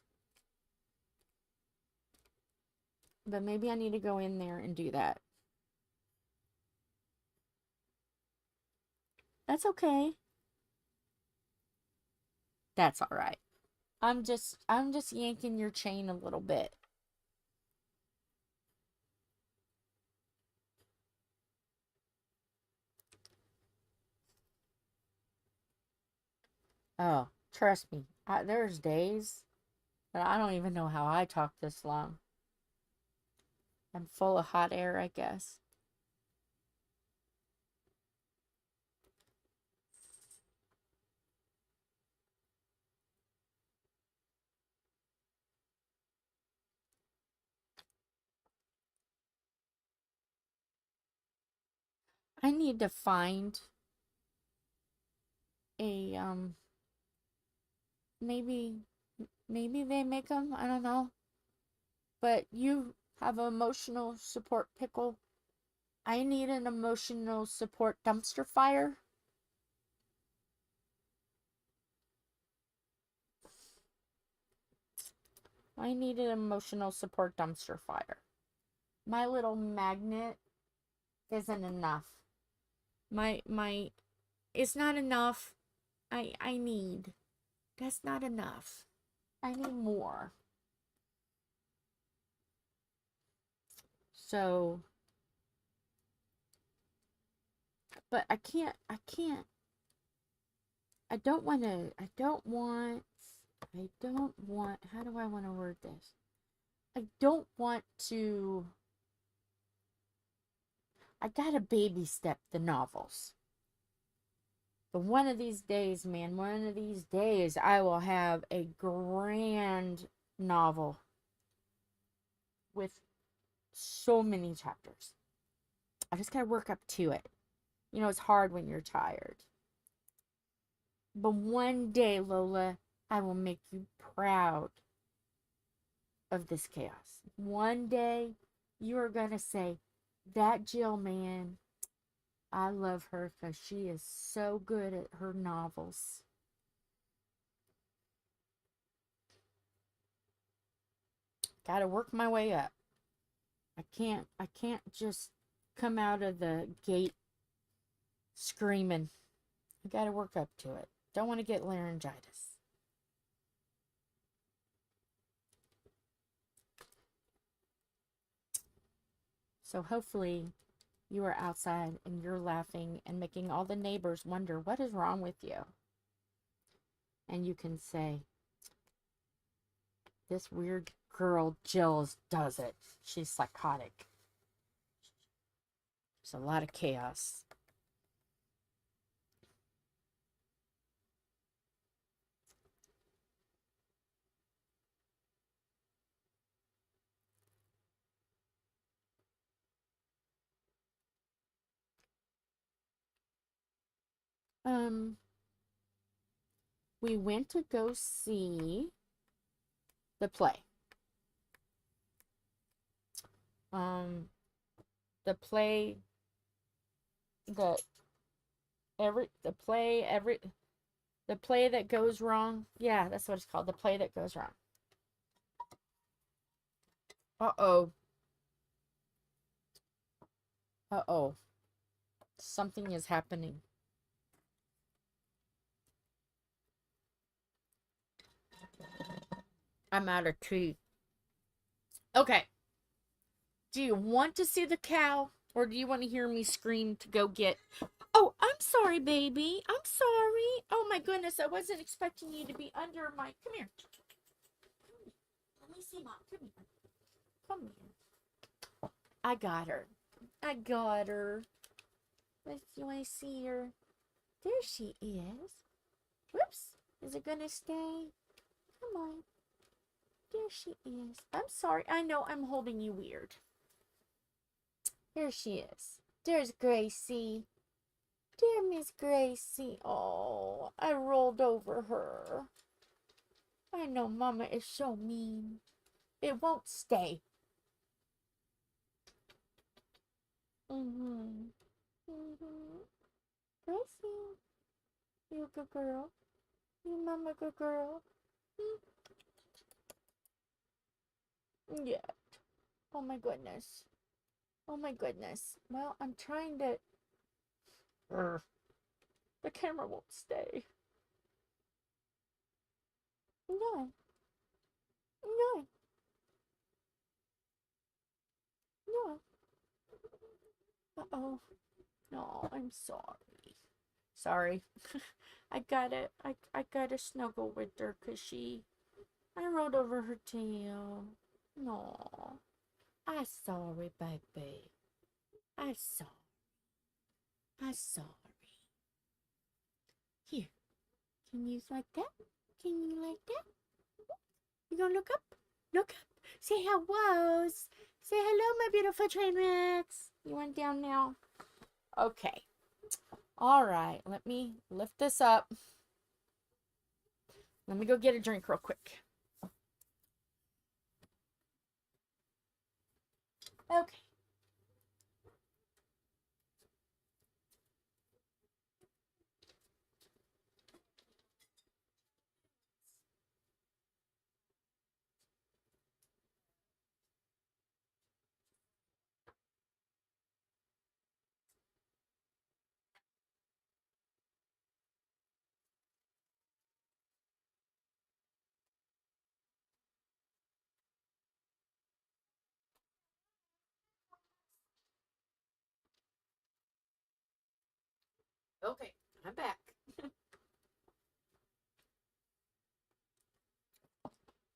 But maybe I need to go in there and do that. That's okay. That's all right. I'm just yanking your chain a little bit. Oh, trust me. There's days that I don't even know how I talk this long. I'm full of hot air, I guess. I need to find a maybe they make them, I don't know. But you have an emotional support pickle. I need an emotional support dumpster fire. I need an emotional support dumpster fire. My little magnet isn't enough. My it's not enough. I need. That's not enough. I need more. So, but I don't want to, how do I want to word this? I don't want to, I gotta baby step the novels. But one of these days, man, one of these days, I will have a grand novel with so many chapters. I just gotta work up to it. You know, it's hard when you're tired. But one day, Lola, I will make you proud of this chaos. One day, you are going to say, that Jill, man, I love her because she is so good at her novels. Gotta work my way up. I can't just come out of the gate screaming. I gotta work up to it. Don't want to get laryngitis. So hopefully you are outside and you're laughing and making all the neighbors wonder what is wrong with you. And you can say, this weird girl Jill does it. She's psychotic. There's a lot of chaos. We went to go see the play. The play that the play that goes wrong. Yeah, that's what it's called. The play that goes wrong. Uh-oh. Uh-oh. Something is happening. I'm out of tea. Okay. Do you want to see the cow? Or do you want to hear me scream to go get... Oh, I'm sorry, baby. I'm sorry. Oh, my goodness. I wasn't expecting you to be under my... Come here. Let me see, Mom. Come here. Come here. I got her. I got her. Let's see. I see her. There she is. Whoops. Is it going to stay? Come on. There she is. I'm sorry. I know I'm holding you weird. Here she is. There's Gracie. Dear Miss Gracie. Oh, I rolled over her. I know Mama is so mean. It won't stay. Mm-hmm. Mm-hmm. Gracie. You a good girl. You Mama good girl. Yeah. Oh my goodness. Oh my goodness. Well, I'm trying to... The camera won't stay. No. No. No. Uh-oh. No, I'm sorry. Sorry. I gotta snuggle with her because I rolled over her tail. No. I'm sorry, baby. I'm sorry. I'm sorry. Here. Can you like that? Can you like that? You gonna look up? Look up. Say hello. Say hello, my beautiful train wrecks. You went down now? Okay. All right. Let me lift this up. Let me go get a drink real quick. Okay. Okay. I'm back.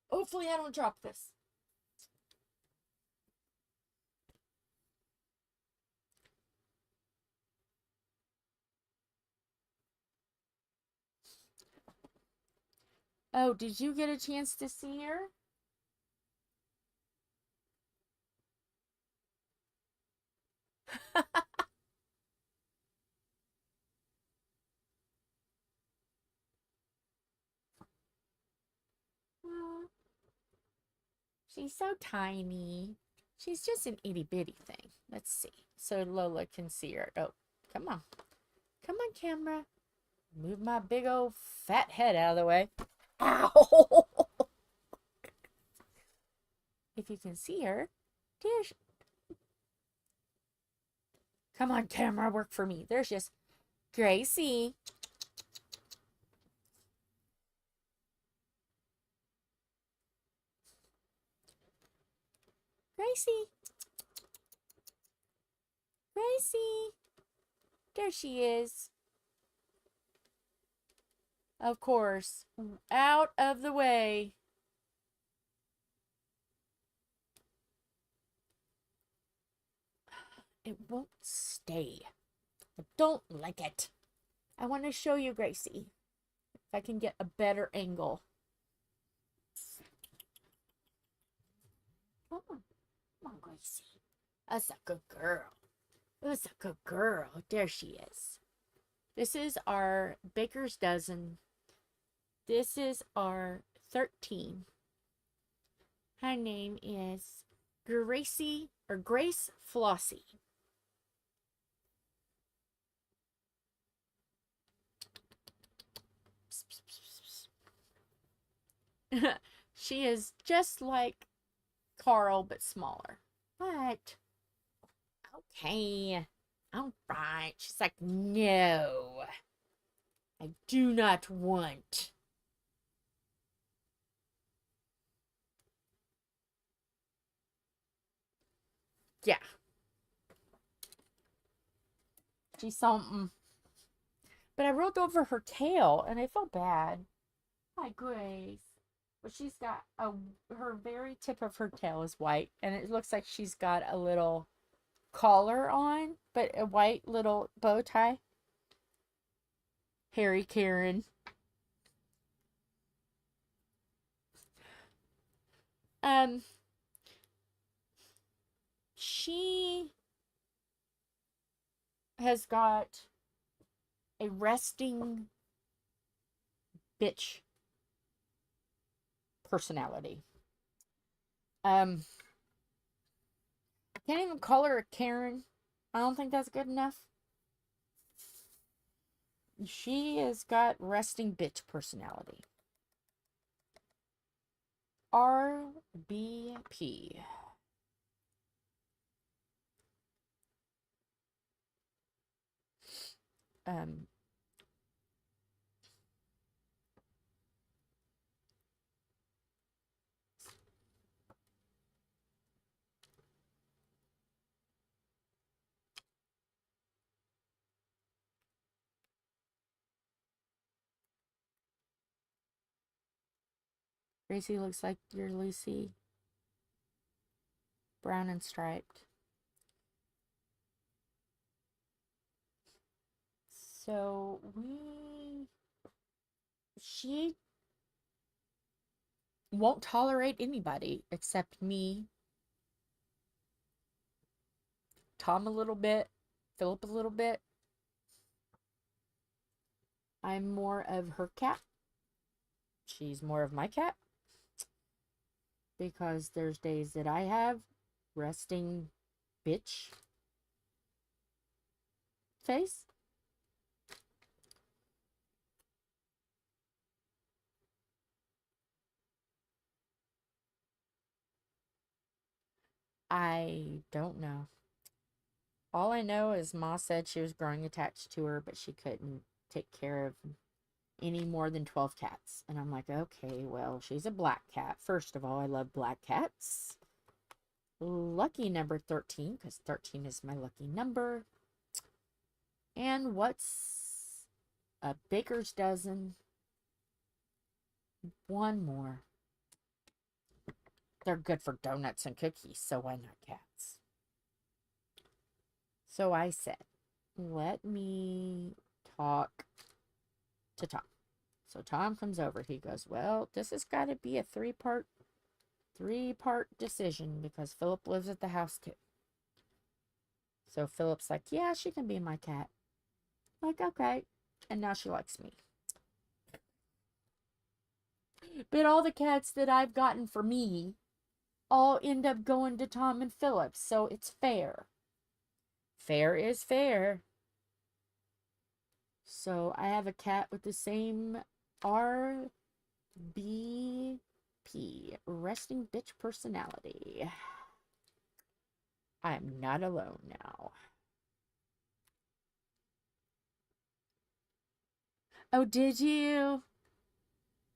Hopefully I don't drop this. Oh, did you get a chance to see her? Oh, she's so tiny. She's just an itty bitty thing. Let's see. So Lola can see her. Oh, come on. Come on, camera. Move my big old fat head out of the way. Ow! If you can see her, there she... Come on, camera, work for me. There's just Gracie. Gracie. Gracie. There she is. Of course. Out of the way. It won't stay. I don't like it. I want to show you Gracie. If I can get a better angle. Come on. Come on, Gracie. That's a good girl. That's a good girl. There she is. This is our baker's dozen. This is our 13. Her name is Gracie or Grace Flossie. She is just like Carl, but smaller. But, okay, all right. She's like, no, I do not want. Yeah. She's something. But I rolled over her tail, and I felt bad. Hi, Grace. But she's got her very tip of her tail is white, and it looks like she's got a little collar on, but a white little bow tie. Harry Karen. She has got a resting bitch personality. Can't even call her a Karen. I don't think that's good enough. She has got resting bitch personality. RBP. Um, Gracie looks like your Lucy. Brown and striped. So she won't tolerate anybody except me, Tom a little bit, Philip a little bit. I'm more of her cat. She's more of my cat. Because there's days that I have resting bitch face. I don't know. All I know is Ma said she was growing attached to her, but she couldn't take care of any more than 12 cats. And I'm like, okay, well, she's a black cat. First of all, I love black cats. Lucky number 13, because 13 is my lucky number. And what's a baker's dozen? One more. They're good for donuts and cookies, so why not cats? So I said, let me talk to Tom. So Tom comes over. He goes, well, this has got to be a three-part decision because Philip lives at the house too. So Philip's like, yeah, she can be my cat. I'm like, okay. And now she likes me. But all the cats that I've gotten for me all end up going to Tom and Philip. So it's fair. Fair is fair. So I have a cat with the same RBP, resting bitch personality. I am not alone now. Oh, did you?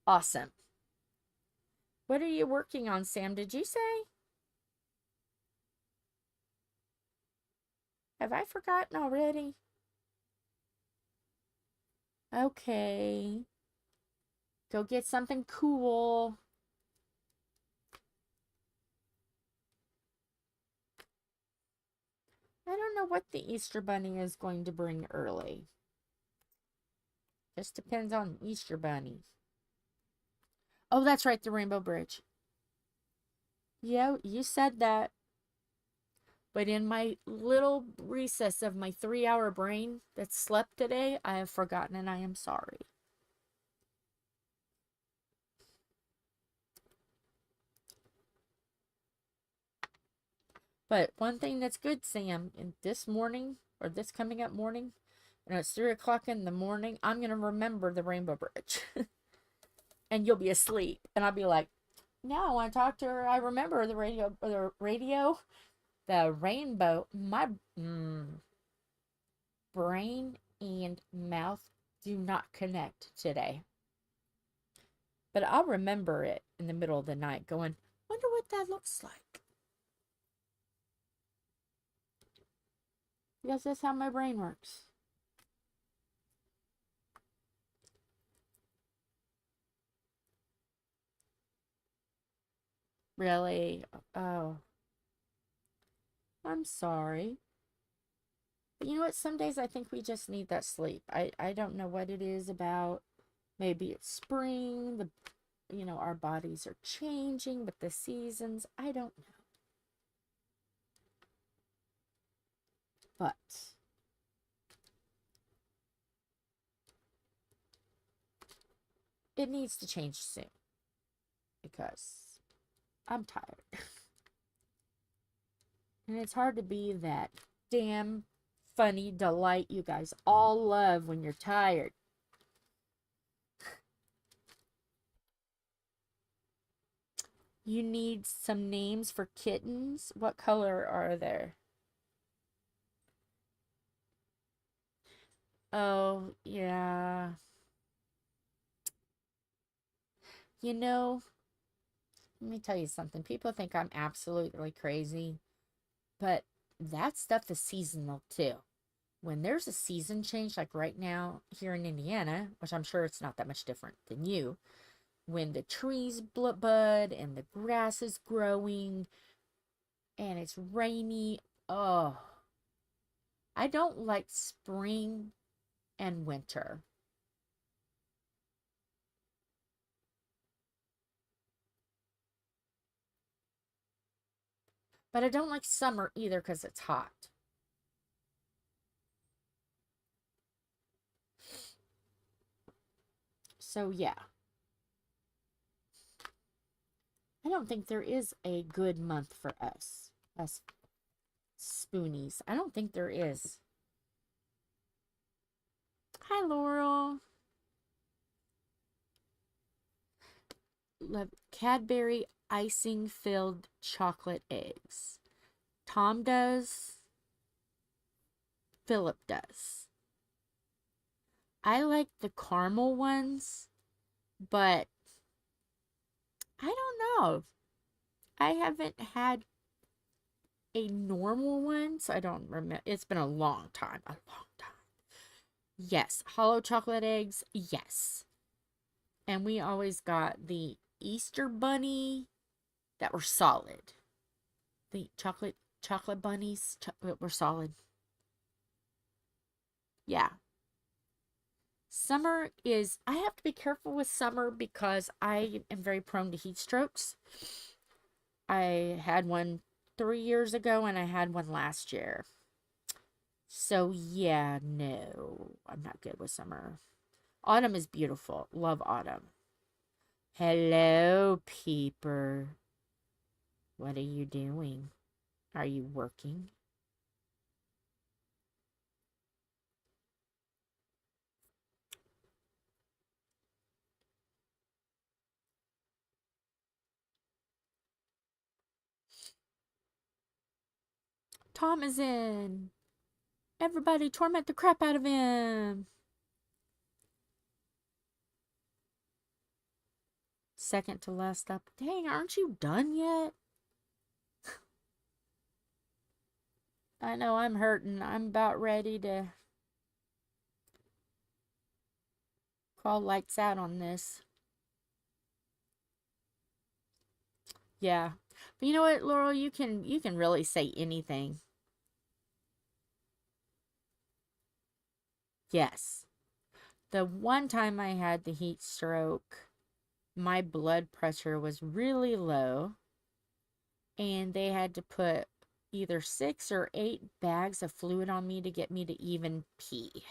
Awesome. What are you working on, Sam? Did you say? Have I forgotten already? Okay. Go get something cool. I don't know what the Easter Bunny is going to bring early. Just depends on Easter Bunny. Oh, that's right, the Rainbow Bridge. Yeah, you said that. But in my little recess of my 3-hour brain that slept today, I have forgotten and I am sorry. But one thing that's good, Sam, in this morning, or this coming up morning, when it's 3 o'clock in the morning, I'm going to remember the Rainbow Bridge. And you'll be asleep. And I'll be like, now I want to talk to her. I remember the rainbow. My brain and mouth do not connect today. But I'll remember it in the middle of the night going, wonder what that looks like. Because that's how my brain works. Really? Oh. I'm sorry. But you know what? Some days I think we just need that sleep. I don't know what it is about. Maybe it's spring. Our bodies are changing with the seasons. I don't know. But it needs to change soon. Because I'm tired. And it's hard to be that damn funny delight you guys all love when you're tired. You need some names for kittens? What color are there? Oh, yeah. Let me tell you something. People think I'm absolutely crazy, but that stuff is seasonal too. When there's a season change, like right now here in Indiana, which I'm sure it's not that much different than you, when the trees bud and the grass is growing and it's rainy. Oh, I don't like spring and winter. But I don't like summer either because it's hot. So, yeah. I don't think there is a good month for us spoonies. I don't think there is. Hi, Laurel. Love Cadbury icing filled chocolate eggs. Tom does. Philip does. I like the caramel ones, but I don't know. I haven't had a normal one, so I don't remember. It's been a long time. A long time. Yes. Hollow chocolate eggs. Yes. And we always got the Easter bunny that were solid. The chocolate bunnies were solid. Yeah. Summer is, I have to be careful with summer because I am very prone to heat strokes. I had one 3 years ago and I had one last year. So yeah, no, I'm not good with summer. Autumn is beautiful. Love autumn. Hello, Peeper. What are you doing? Are you working? Tom is in. Everybody torment the crap out of him. Second to last up. Dang, aren't you done yet? I know I'm hurting. I'm about ready to call lights out on this. Yeah. But you know what, Laurel? You can really say anything. Yes. The one time I had the heat stroke, my blood pressure was really low, and they had to put either 6 or 8 bags of fluid on me to get me to even pee.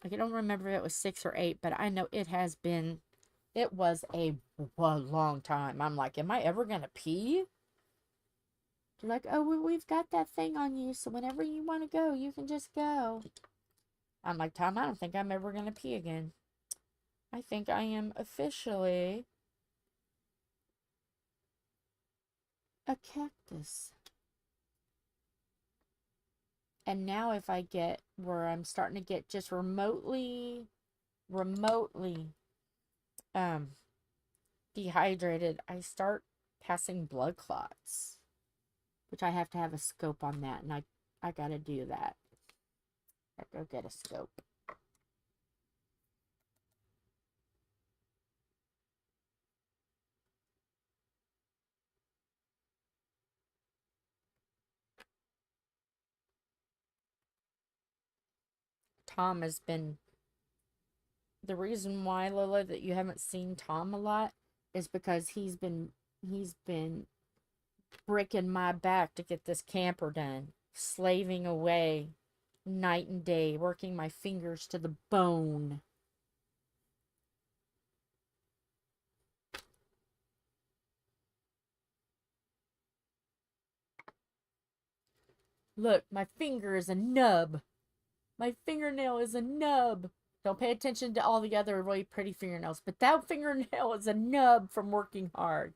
Like, I don't remember if it was 6 or 8, but I know it was a long time. I'm like, am I ever going to pee? They're like, oh, we've got that thing on you, so whenever you want to go, you can just go. I'm like, Tom, I don't think I'm ever going to pee again. I think I am officially a cactus. And now if I get where I'm starting to get just remotely dehydrated, I start passing blood clots, which I have to have a scope on that, and I gotta do that. I go get a scope. Tom has been the reason why, Lola, that you haven't seen Tom a lot is because he's been breaking my back to get this camper done, slaving away night and day, working my fingers to the bone. Look, my finger is a nub. My fingernail is a nub. Don't pay attention to all the other really pretty fingernails, but that fingernail is a nub from working hard.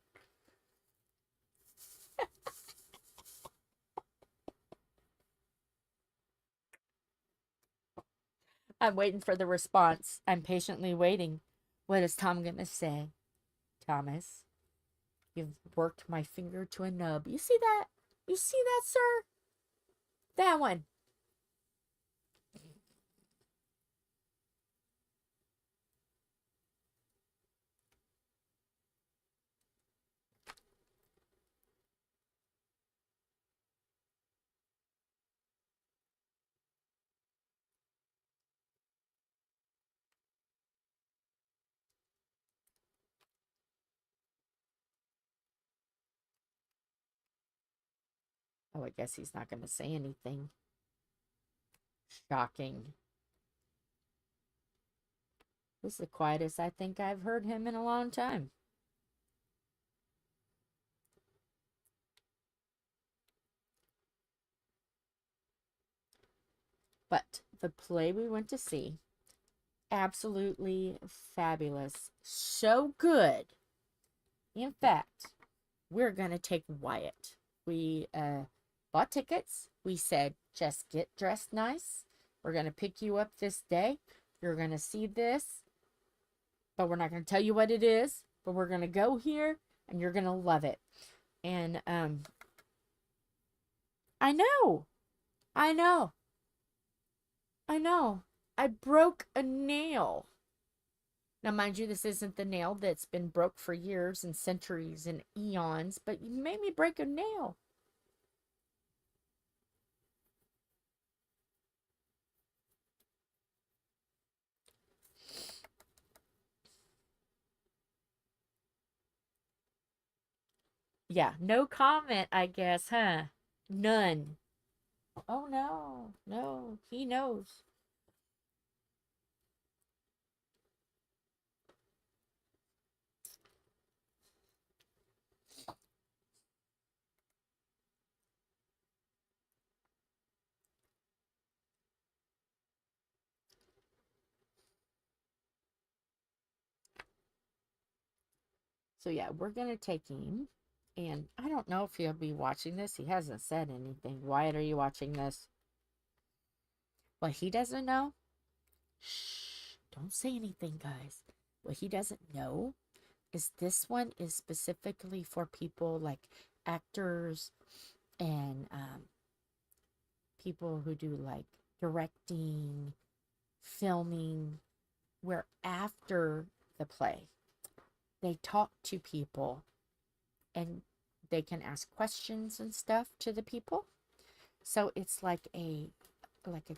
I'm waiting for the response. I'm patiently waiting. What is Tom going to say? Thomas, you've worked my finger to a nub. You see that? You see that, sir? That one. Oh, I guess he's not going to say anything. Shocking. This is the quietest I think I've heard him in a long time. But the play we went to see, absolutely fabulous. So good. In fact, we're going to take Wyatt. We bought tickets. We said, just get dressed nice. We're going to pick you up this day. You're going to see this, but we're not going to tell you what it is. But we're going to go here, and you're going to love it. And I know. I know. I know. I broke a nail. Now, mind you, this isn't the nail that's been broke for years and centuries and eons, but you made me break a nail. Yeah, no comment, I guess, huh? None. Oh, no. No, he knows. So, yeah, we're going to take him. And I don't know if he'll be watching this. He hasn't said anything. Wyatt, are you watching this? What he doesn't know? Shh. Don't say anything, guys. What he doesn't know is this one is specifically for people like actors and people who do like directing, filming, where after the play, they talk to people and they can ask questions and stuff to the people. So it's like a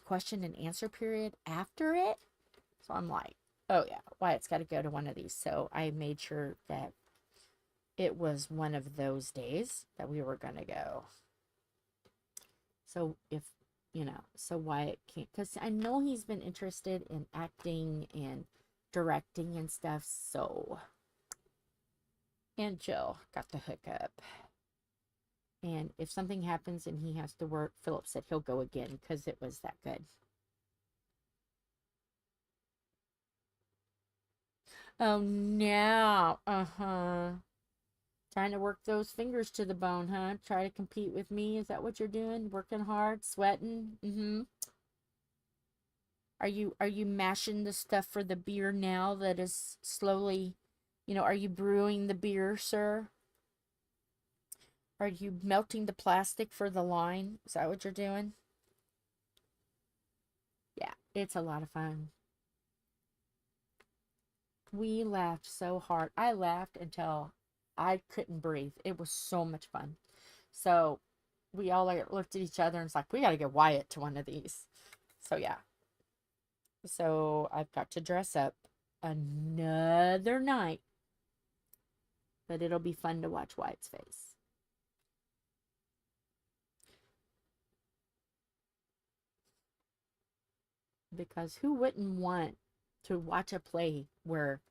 question and answer period after it. So I'm like, oh yeah, Wyatt's got to go to one of these. So I made sure that it was one of those days that we were going to go. So if, so Wyatt can't, because I know he's been interested in acting and directing and stuff. So, and Jill got the hookup. And if something happens and he has to work, Philip said he'll go again because it was that good. Oh, no. Uh-huh. Trying to work those fingers to the bone, huh? Try to compete with me. Is that what you're doing? Working hard, sweating? Mm-hmm. Are you mashing the stuff for the beer now that is slowly, are you brewing the beer, sir? Are you melting the plastic for the line? Is that what you're doing? Yeah, it's a lot of fun. We laughed so hard. I laughed until I couldn't breathe. It was so much fun. So we all like looked at each other and it's like, we got to get Wyatt to one of these. So yeah. So I've got to dress up another night, but it'll be fun to watch Wyatt's face. Because who wouldn't want to watch a play where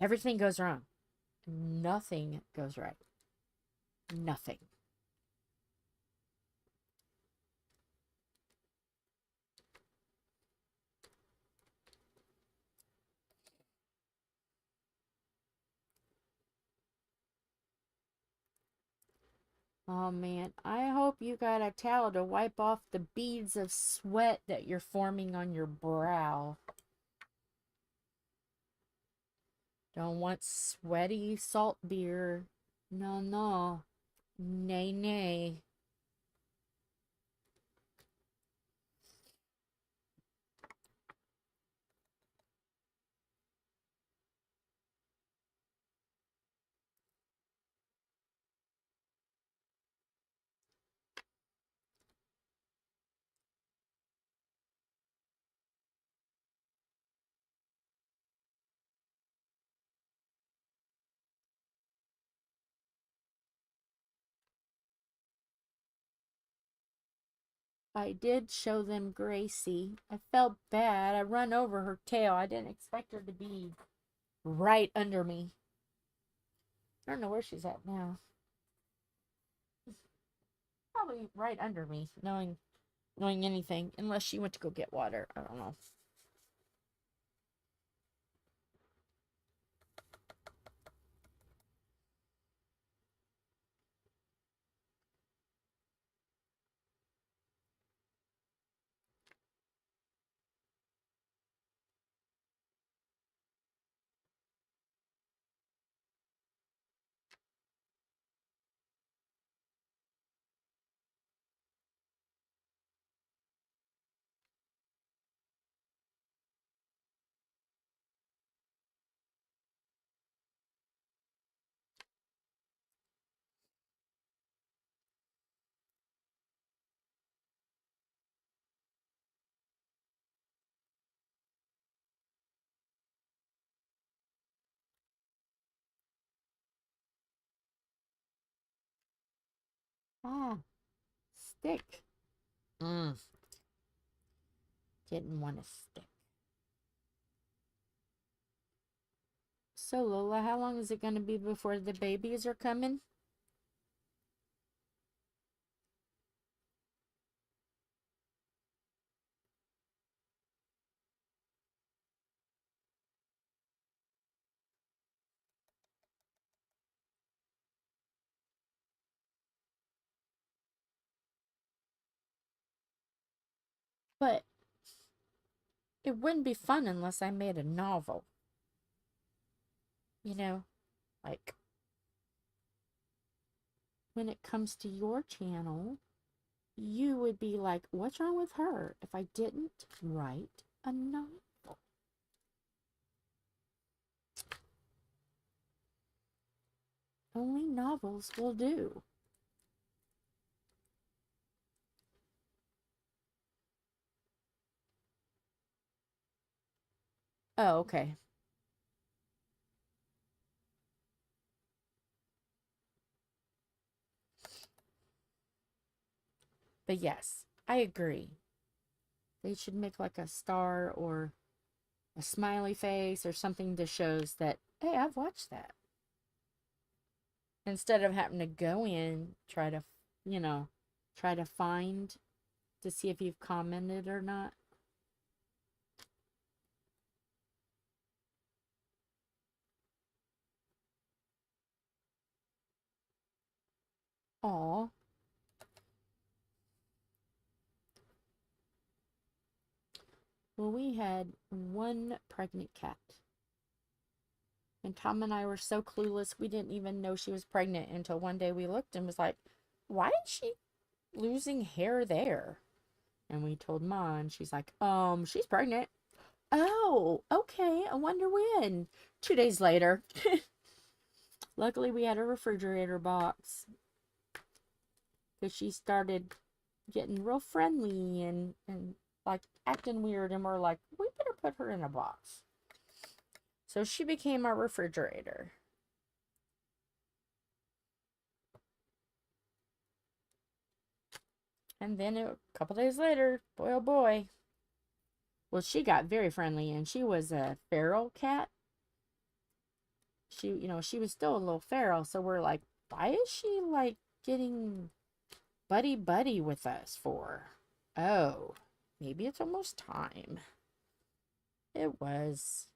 everything goes wrong? Nothing goes right. Nothing. Oh man, I hope you got a towel to wipe off the beads of sweat that you're forming on your brow. Don't want sweaty salt beer. No, no. Nay, nay. I did show them Gracie. I felt bad. I run over her tail. I didn't expect her to be right under me. I don't know where she's at now. Probably right under me, knowing anything, unless she went to go get water. I don't know. Ah, stick. Didn't want to stick. So, Lola, how long is it going to be before the babies are coming? But it wouldn't be fun unless I made a novel. You know, like when it comes to your channel, you would be like, what's wrong with her if I didn't write a novel? Only novels will do. Oh, okay. But yes, I agree. They should make like a star or a smiley face or something that shows that, hey, I've watched that. Instead of having to go in, try to, try to find to see if you've commented or not. Aw. Well, we had one pregnant cat. And Tom and I were so clueless, we didn't even know she was pregnant until one day we looked and was like, why is she losing hair there? And we told Ma, and she's like, she's pregnant. Oh, okay. I wonder when. 2 days later. Luckily, we had a refrigerator box. Because she started getting real friendly and like acting weird. And we're like, we better put her in a box. So she became our refrigerator. And then a couple days later, boy oh boy. Well, she got very friendly, and she was a feral cat. She was still a little feral, so we're like, why is she like getting buddy with us for? Oh, maybe it's almost time. It was.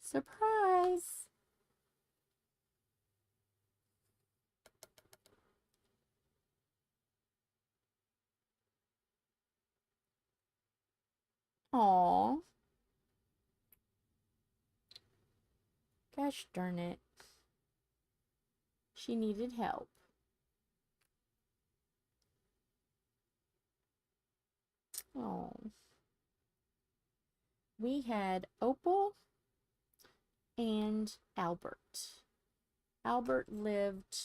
Surprise! Aw. Gosh darn it. She needed help. Oh. We had Opal and Albert. Albert lived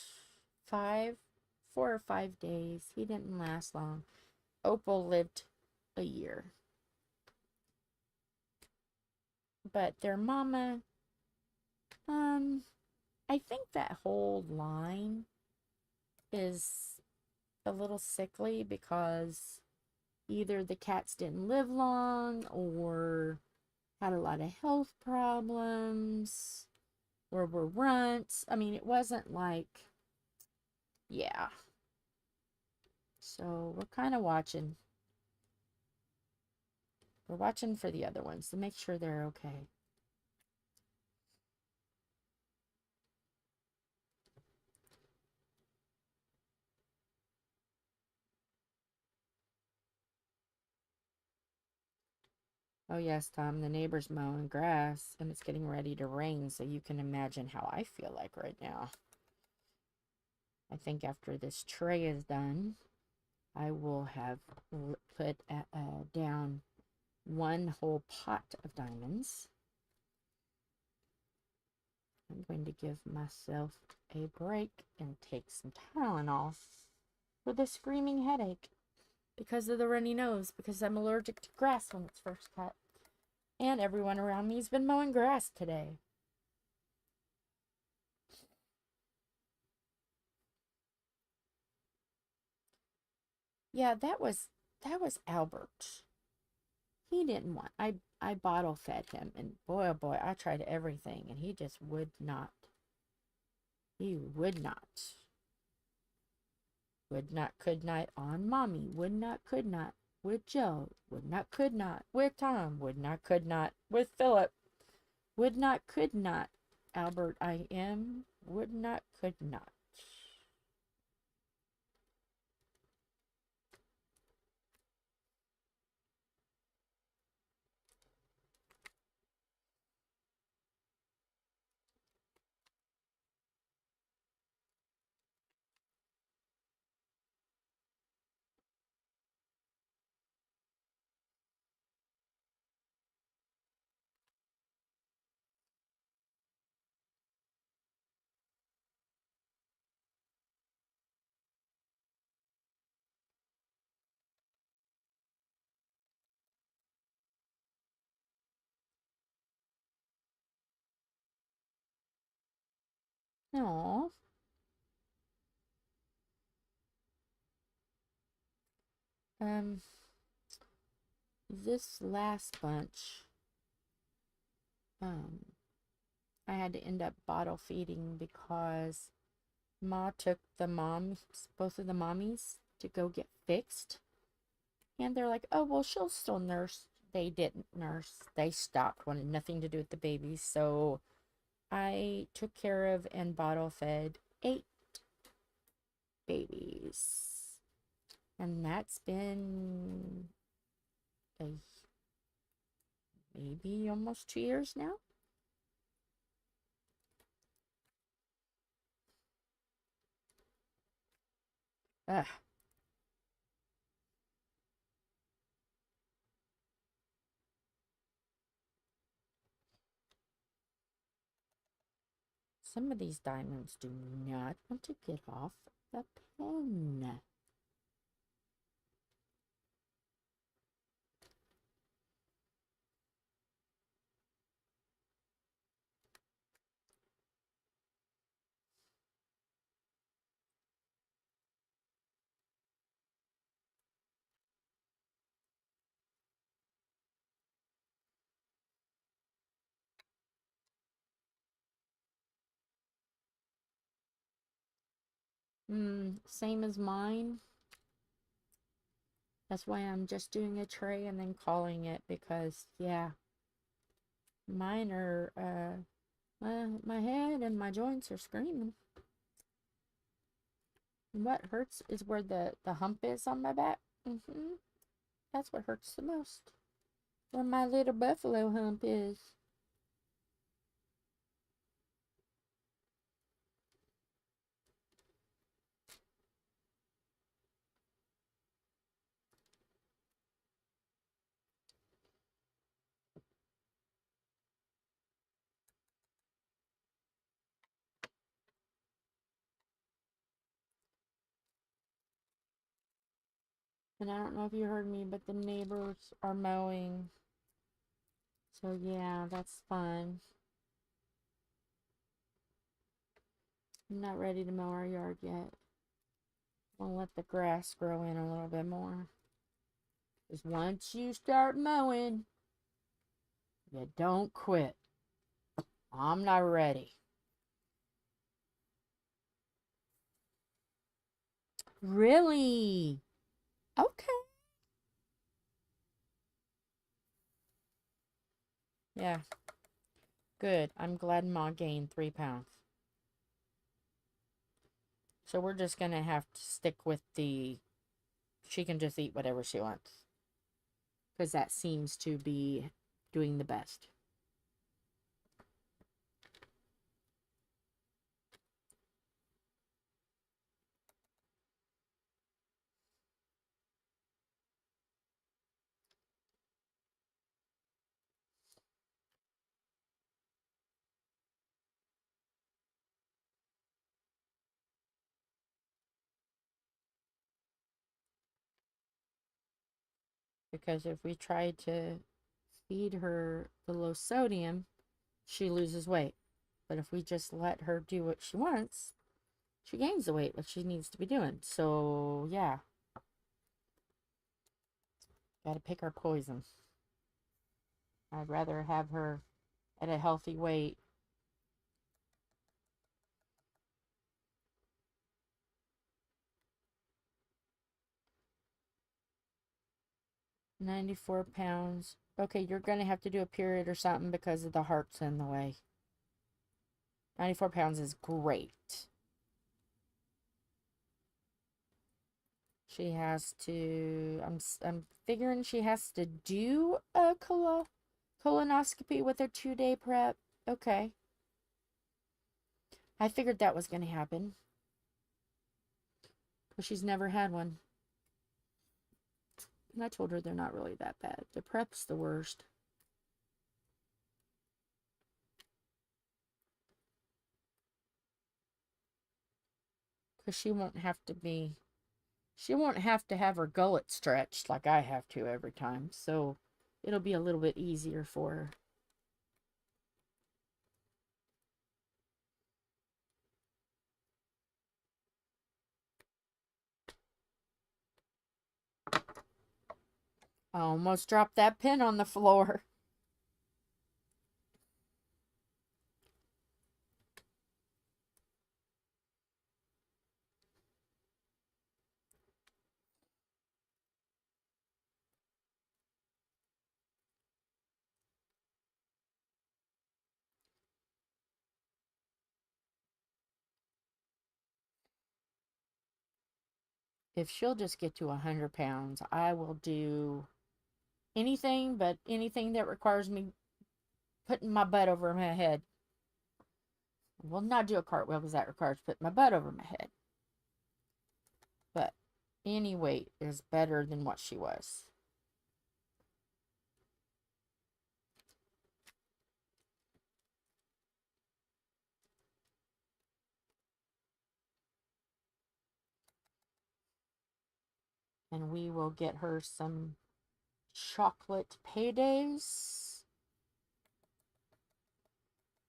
4 or 5 days. He didn't last long. Opal lived a year. But their mama, I think that whole line is a little sickly because either the cats didn't live long or had a lot of health problems or were runts. I mean, it wasn't like, yeah. So we're kind of watching. We're watching for the other ones to make sure they're okay. Oh, yes, Tom, the neighbor's mowing grass and it's getting ready to rain, so you can imagine how I feel like right now. I think after this tray is done, I will have put down one whole pot of diamonds. I'm going to give myself a break and take some Tylenol for the screaming headache because of the runny nose, because I'm allergic to grass when it's first cut. And everyone around me has been mowing grass today. Yeah, that was Albert. He didn't want. I bottle fed him, and boy oh boy, I tried everything, and he just would not. He would not. Would not, could not on mommy. Would not, could not with Joe. Would not, could not with Tom. Would not, could not with Philip. Would not, could not. Albert, I am. Would not, could not. No. This last bunch, um, I had to end up bottle feeding because Ma took the moms, both of the mommies, to go get fixed. And they're like, oh, well, she'll still nurse. They didn't nurse. They stopped, wanted nothing to do with the babies. So I took care of and bottle fed 8 babies. And that's been maybe almost 2 years now. Ugh. Some of these diamonds do not want to get off the pen. Same as mine. That's why I'm just doing a tray and then calling it, because, yeah, mine are, my head and my joints are screaming. And what hurts is where the hump is on my back. That's what hurts the most. Where my little buffalo hump is. And I don't know if you heard me, but the neighbors are mowing. So yeah, that's fun. I'm not ready to mow our yard yet. I'll let the grass grow in a little bit more. Because once you start mowing, you don't quit. I'm not ready. Really? Okay. Yeah. Good. I'm glad Ma gained 3 pounds. So we're just going to have to stick with the... She can just eat whatever she wants. Because that seems to be doing the best. Because if we try to feed her the low sodium, she loses weight. But if we just let her do what she wants, she gains the weight that she needs to be doing. So, yeah. Gotta pick our poison. I'd rather have her at a healthy weight. £94. Okay, you're going to have to do a period or something because of the heart's in the way. 94 pounds is great. She has to... I'm figuring she has to do a colonoscopy with her 2-day prep. Okay. I figured that was going to happen. But she's never had one. And I told her they're not really that bad. The prep's the worst. Because she won't have to have her gullet stretched like I have to every time. So it'll be a little bit easier for her. I almost dropped that pin on the floor. If she'll just get to 100 pounds, I will do anything, but anything that requires me putting my butt over my head. I will not do a cartwheel because that requires putting my butt over my head. But any weight is better than what she was. And we will get her some chocolate paydays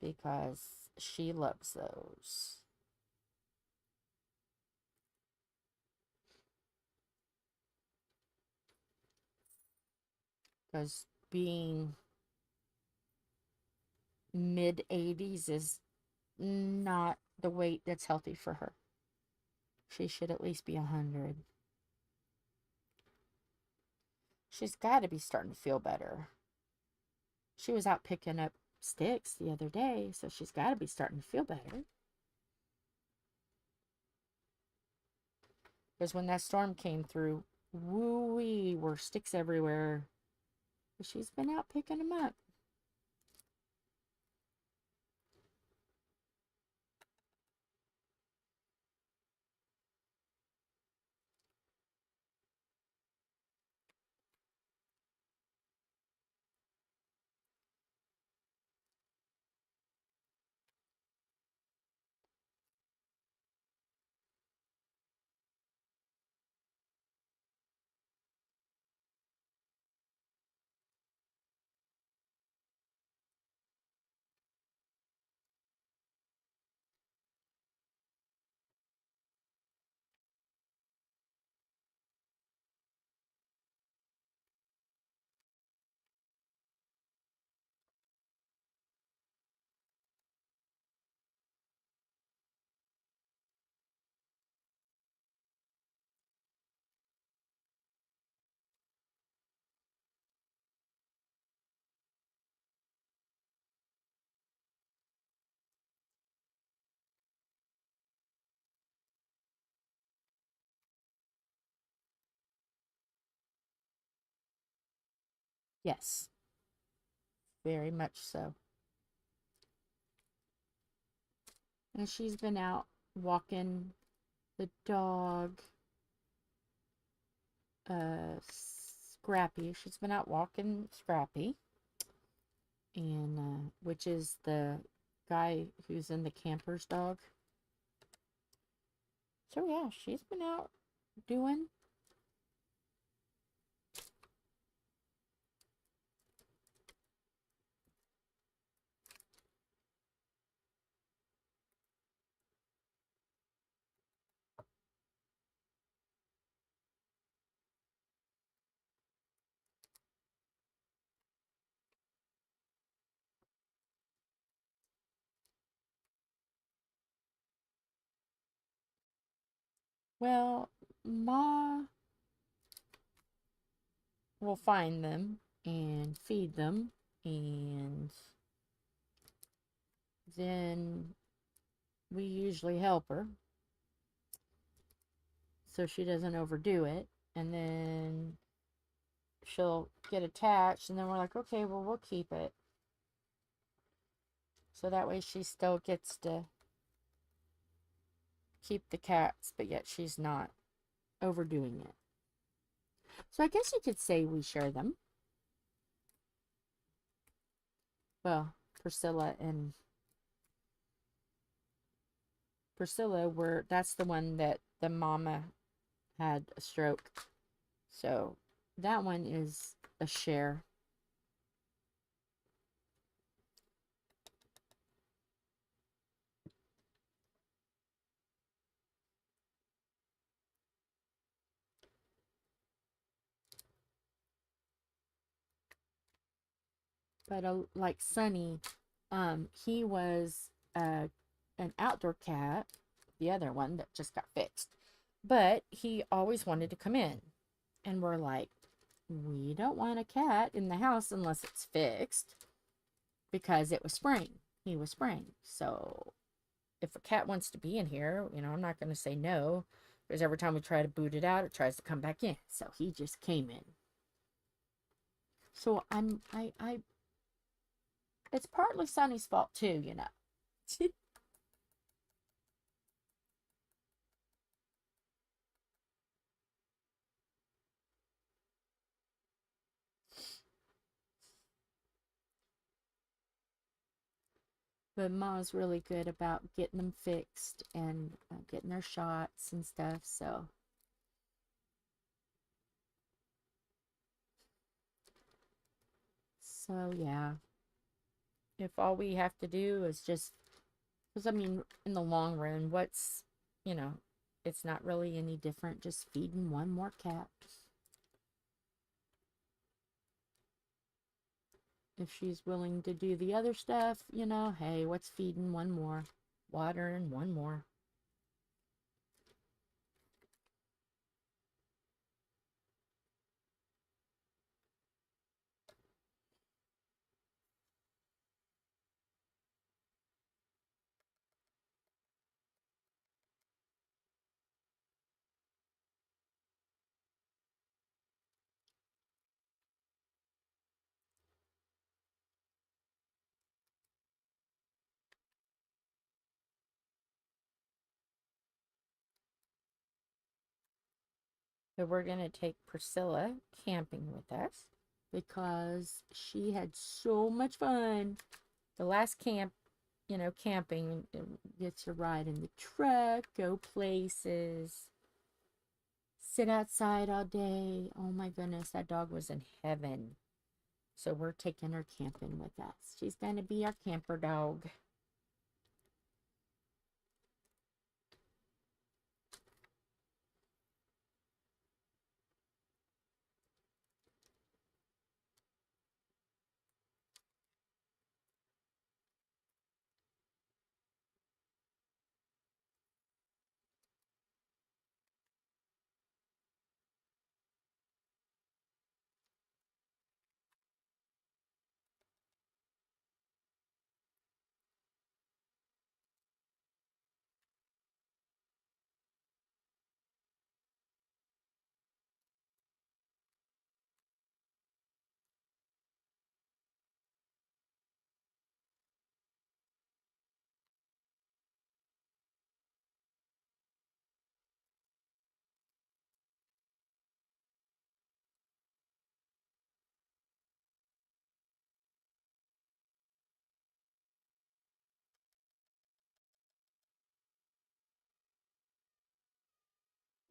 because she loves those. Because being mid 80s is not the weight that's healthy for her. She should at least be 100. She's got to be starting to feel better. She was out picking up sticks the other day, so she's got to be starting to feel better. Because when that storm came through, woo-wee, were sticks everywhere. But she's been out picking them up. Yes, very much so. And she's been out walking the dog, Scrappy. She's been out walking Scrappy, and which is the guy who's in the camper's dog. So yeah, she's been out doing. Well, Ma will find them and feed them, and then we usually help her so she doesn't overdo it. And then she'll get attached, and then we're like, okay, well, we'll keep it. So that way she still gets to keep the cats, but yet she's not overdoing it. So I guess you could say we share them. Well, Priscilla were, that's the one that the mama had a stroke. So that one is a share. But like Sunny, he was an outdoor cat, the other one that just got fixed. But he always wanted to come in. And we're like, we don't want a cat in the house unless it's fixed, because it was spring. He was spring. So if a cat wants to be in here, I'm not going to say no, because every time we try to boot it out, it tries to come back in. So he just came in. So it's partly Sunny's fault too, But Ma's really good about getting them fixed and getting their shots and stuff. So yeah. If all we have to do is just, because I mean, in the long run, you know, it's not really any different just feeding one more cat. If she's willing to do the other stuff, hey, what's feeding one more? Watering one more. So we're going to take Priscilla camping with us because she had so much fun. The last camp, camping, gets to ride in the truck, go places, sit outside all day. Oh my goodness, that dog was in heaven. So we're taking her camping with us. She's going to be our camper dog.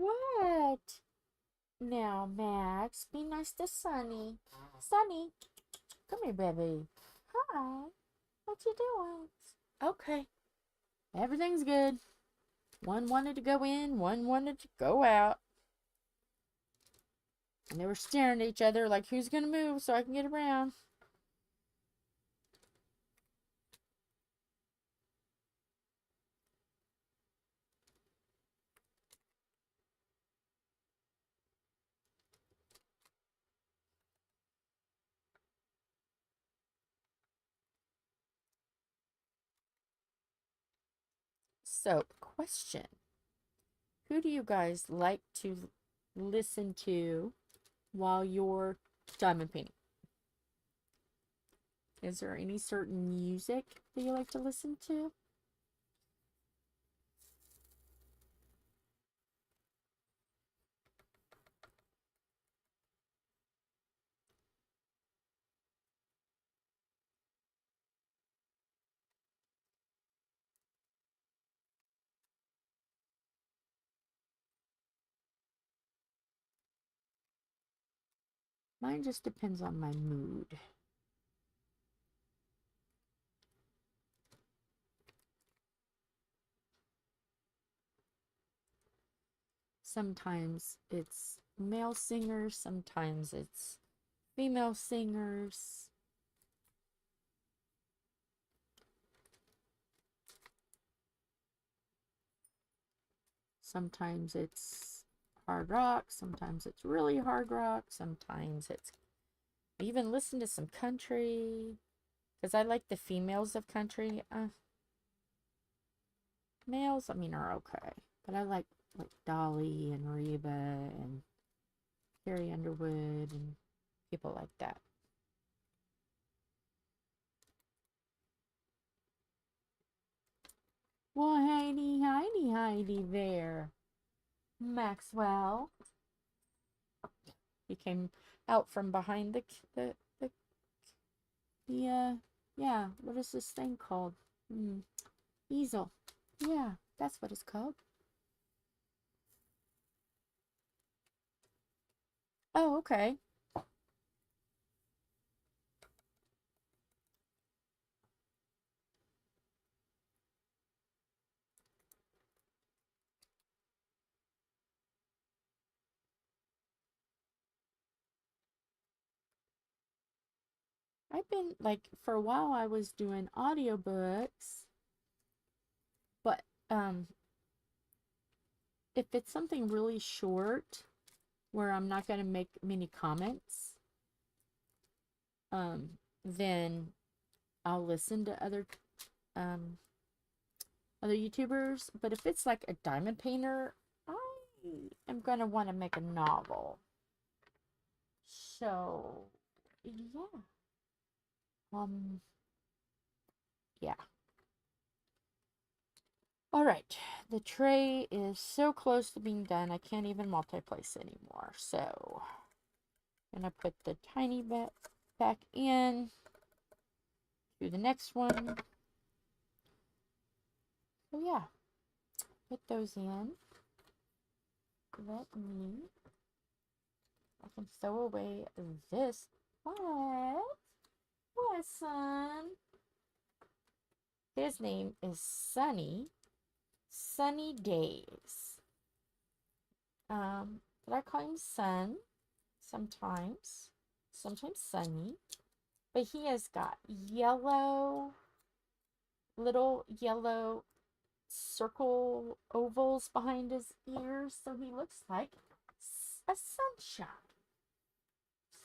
What? Now, Max, be nice to Sunny. Sunny, come here, baby. Hi. What you doing? Okay. Everything's good. One wanted to go in, one wanted to go out. And they were staring at each other like, who's going to move so I can get around? So, question. Who do you guys like to listen to while you're diamond painting? Is there any certain music that you like to listen to? Mine just depends on my mood. Sometimes it's male singers, sometimes it's female singers. Sometimes it's hard rock, sometimes it's really hard rock, sometimes it's... I even listen to some country, because I like the females of country. Males, I mean, are okay, but I like Dolly and Reba and Carrie Underwood and people like that. Well, Heidi there. Maxwell. He came out from behind yeah, what is this thing called? Easel. Yeah, that's what it's called. Oh, okay. I've been, like, for a while I was doing audiobooks, but, if it's something really short, where I'm not going to make many comments, then I'll listen to other YouTubers. But if it's like a diamond painter, I am going to want to make a novel. So, yeah. Yeah. Alright, the tray is so close to being done, I can't even multi-place anymore. So, I'm going to put the tiny bit back in to the next one. So, yeah, put those in. Let me, I can throw away this. What? What, son? His name is Sunny. Sunny Days. But I call him Sun sometimes. Sometimes Sunny. But he has got little yellow circle ovals behind his ears. So he looks like a sunshine.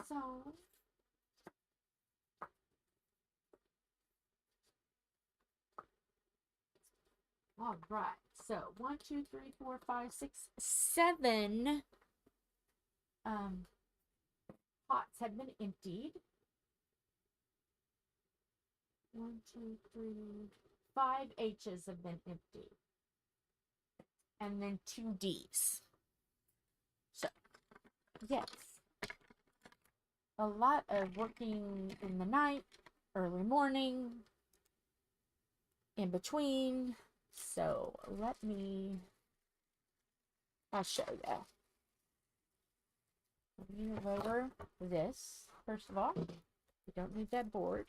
So... all right, so 1, 2, 3, 4, 5, 6, 7 pots have been emptied. 1, 2, 3, 5 H's have been emptied, and then 2 D's. So, yes, a lot of working in the night, early morning, in between. So let me I'll show you. I'm going to lower this, first of all. We don't need that board.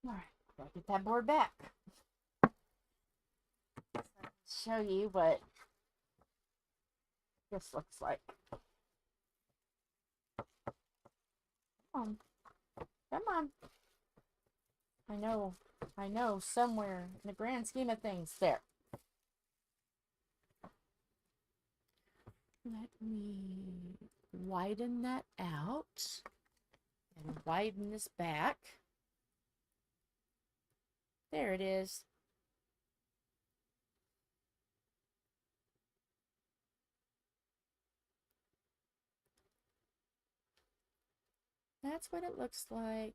All right, gotta get that board back. Show you what this looks like. Come on. I know, somewhere in the grand scheme of things, there. Let me widen that out and widen this back. There it is. That's what it looks like.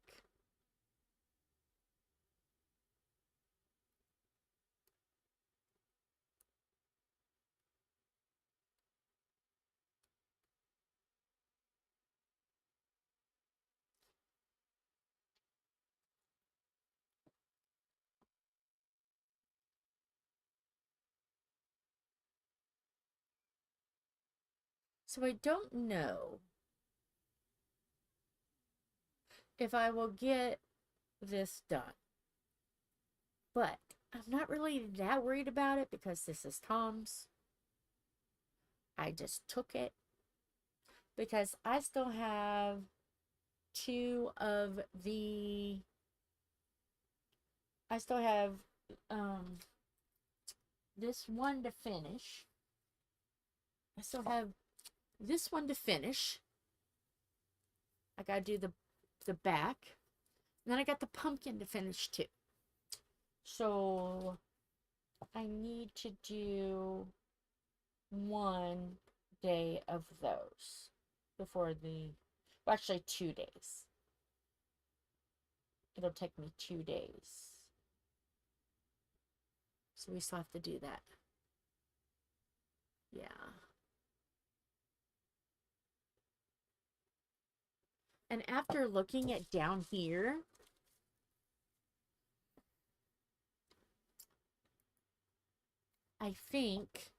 So I don't know if I will get this done, but I'm not really that worried about it because this is Tom's. I just took it because I still have two of the, I still have this one to finish. I still have this one to finish. I gotta do the back. And then I got the pumpkin to finish too. So I need to do one day of those before the, well, actually 2 days. It'll take me 2 days. So we still have to do that. Yeah. And after looking at down here, I think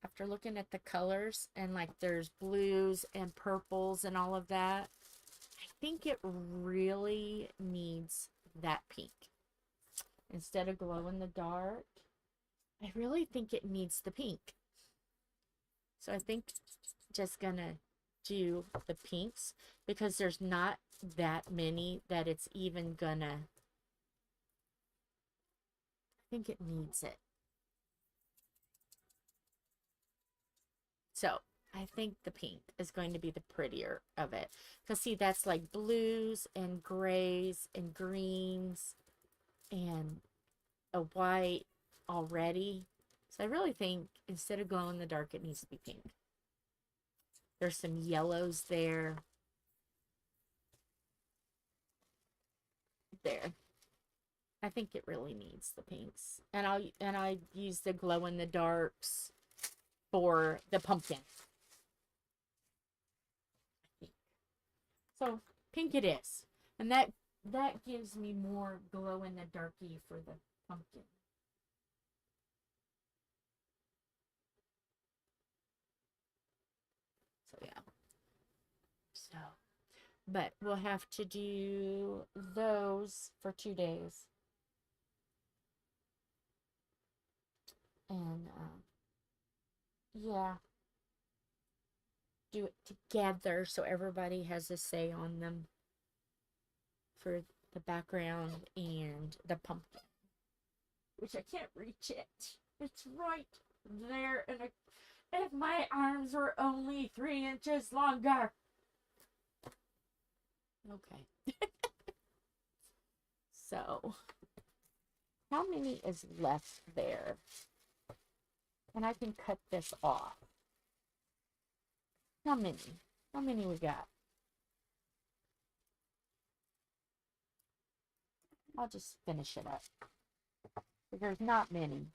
after looking at the colors and like there's blues and purples and all of that, I think it really needs that pink. Instead of glow in the dark, I really think it needs the pink. So I think just gonna do the pinks because there's not that many that it's even gonna, I think it needs it. So I think the pink is going to be the prettier of it. Because see, that's like blues and grays and greens and a white already. So I really think instead of glow in the dark, it needs to be pink. There's some yellows there. There. I think it really needs the pinks. And I use the glow in the darks for the pumpkin. So pink it is. And that gives me more glow in the darky for the pumpkin. So yeah. So, but we'll have to do those for 2 days. And yeah, do it together so everybody has a say on them for the background and the pumpkin, which I can't reach it. It's right there, and if my arms were only 3 inches longer. Okay. So, how many is left there? And I can cut this off. How many? How many we got? I'll just finish it up. There's not many.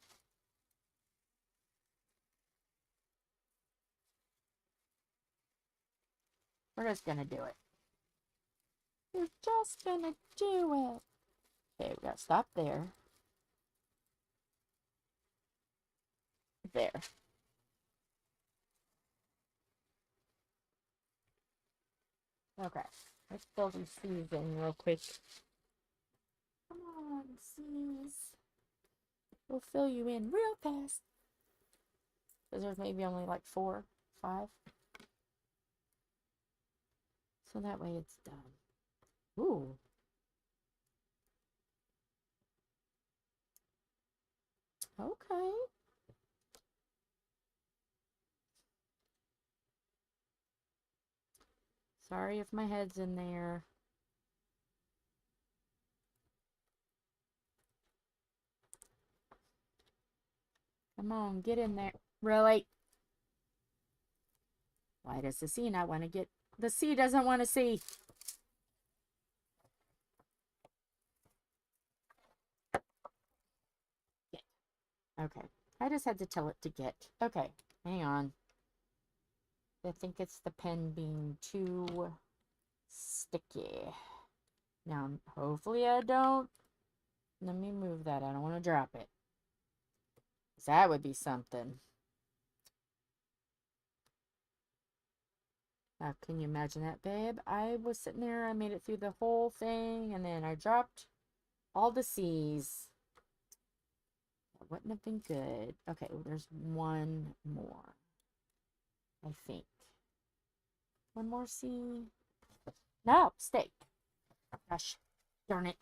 We're just going to do it. You're just gonna do it. Okay, we gotta stop there. There. Okay. Let's fill these seeds in real quick. Come on, seeds. We'll fill you in real fast. Because there's maybe only like 4, 5. So that way it's done. Ooh. Okay. Sorry if my head's in there. Come on, get in there. Really? Why does the C not want to get... The C doesn't want to see. Get. Okay. I just had to tell it to get. Okay. Hang on. I think it's the pen being too sticky. Now, hopefully I don't. Let me move that. I don't want to drop it. That would be something. Now, can you imagine that, babe? I was sitting there. I made it through the whole thing. And then I dropped all the C's. That wouldn't have been good. Okay, well, there's one more. I think. One more C. No, stay. Gosh, darn it.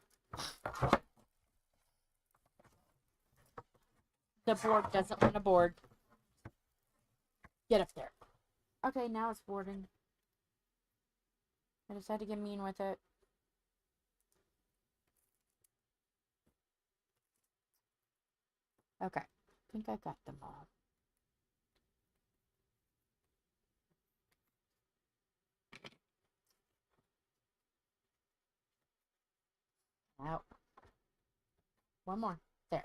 The board doesn't want to board. Get up there. Okay, now it's boarding. I just had to get mean with it. Okay, I think I got them all. Out. One more. There.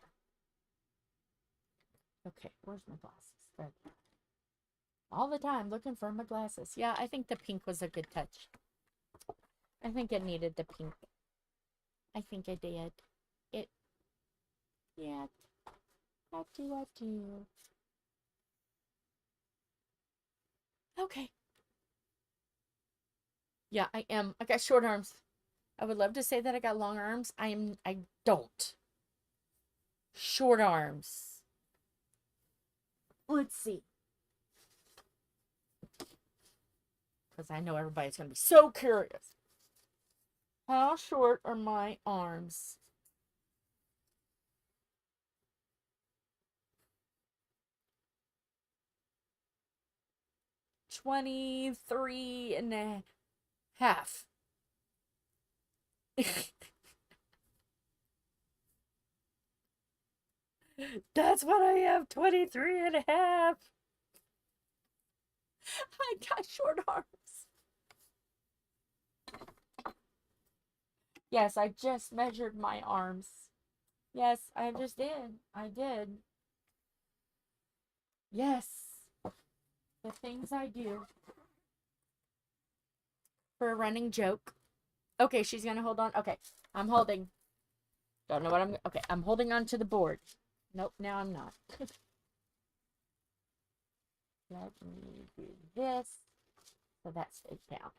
Okay, where's my glasses? There they are. All the time looking for my glasses. Yeah, I think the pink was a good touch. I think it needed the pink. I think I did. Yeah. I do. Okay. Yeah, I am. I got short arms. I would love to say that I got long arms. I don't. Short arms. Let's see. Because I know everybody's going to be so curious. How short are my arms? "23 and a half." That's what I have, 23 and a half. I got short arms. Yes, I just measured my arms. Yes, I just did. I did. Yes. The things I do. For a running joke. Okay, she's gonna hold on. Okay, I'm holding. Don't know what I'm... Okay, I'm holding on to the board. Nope, now I'm not. Let me do this. So that stays down.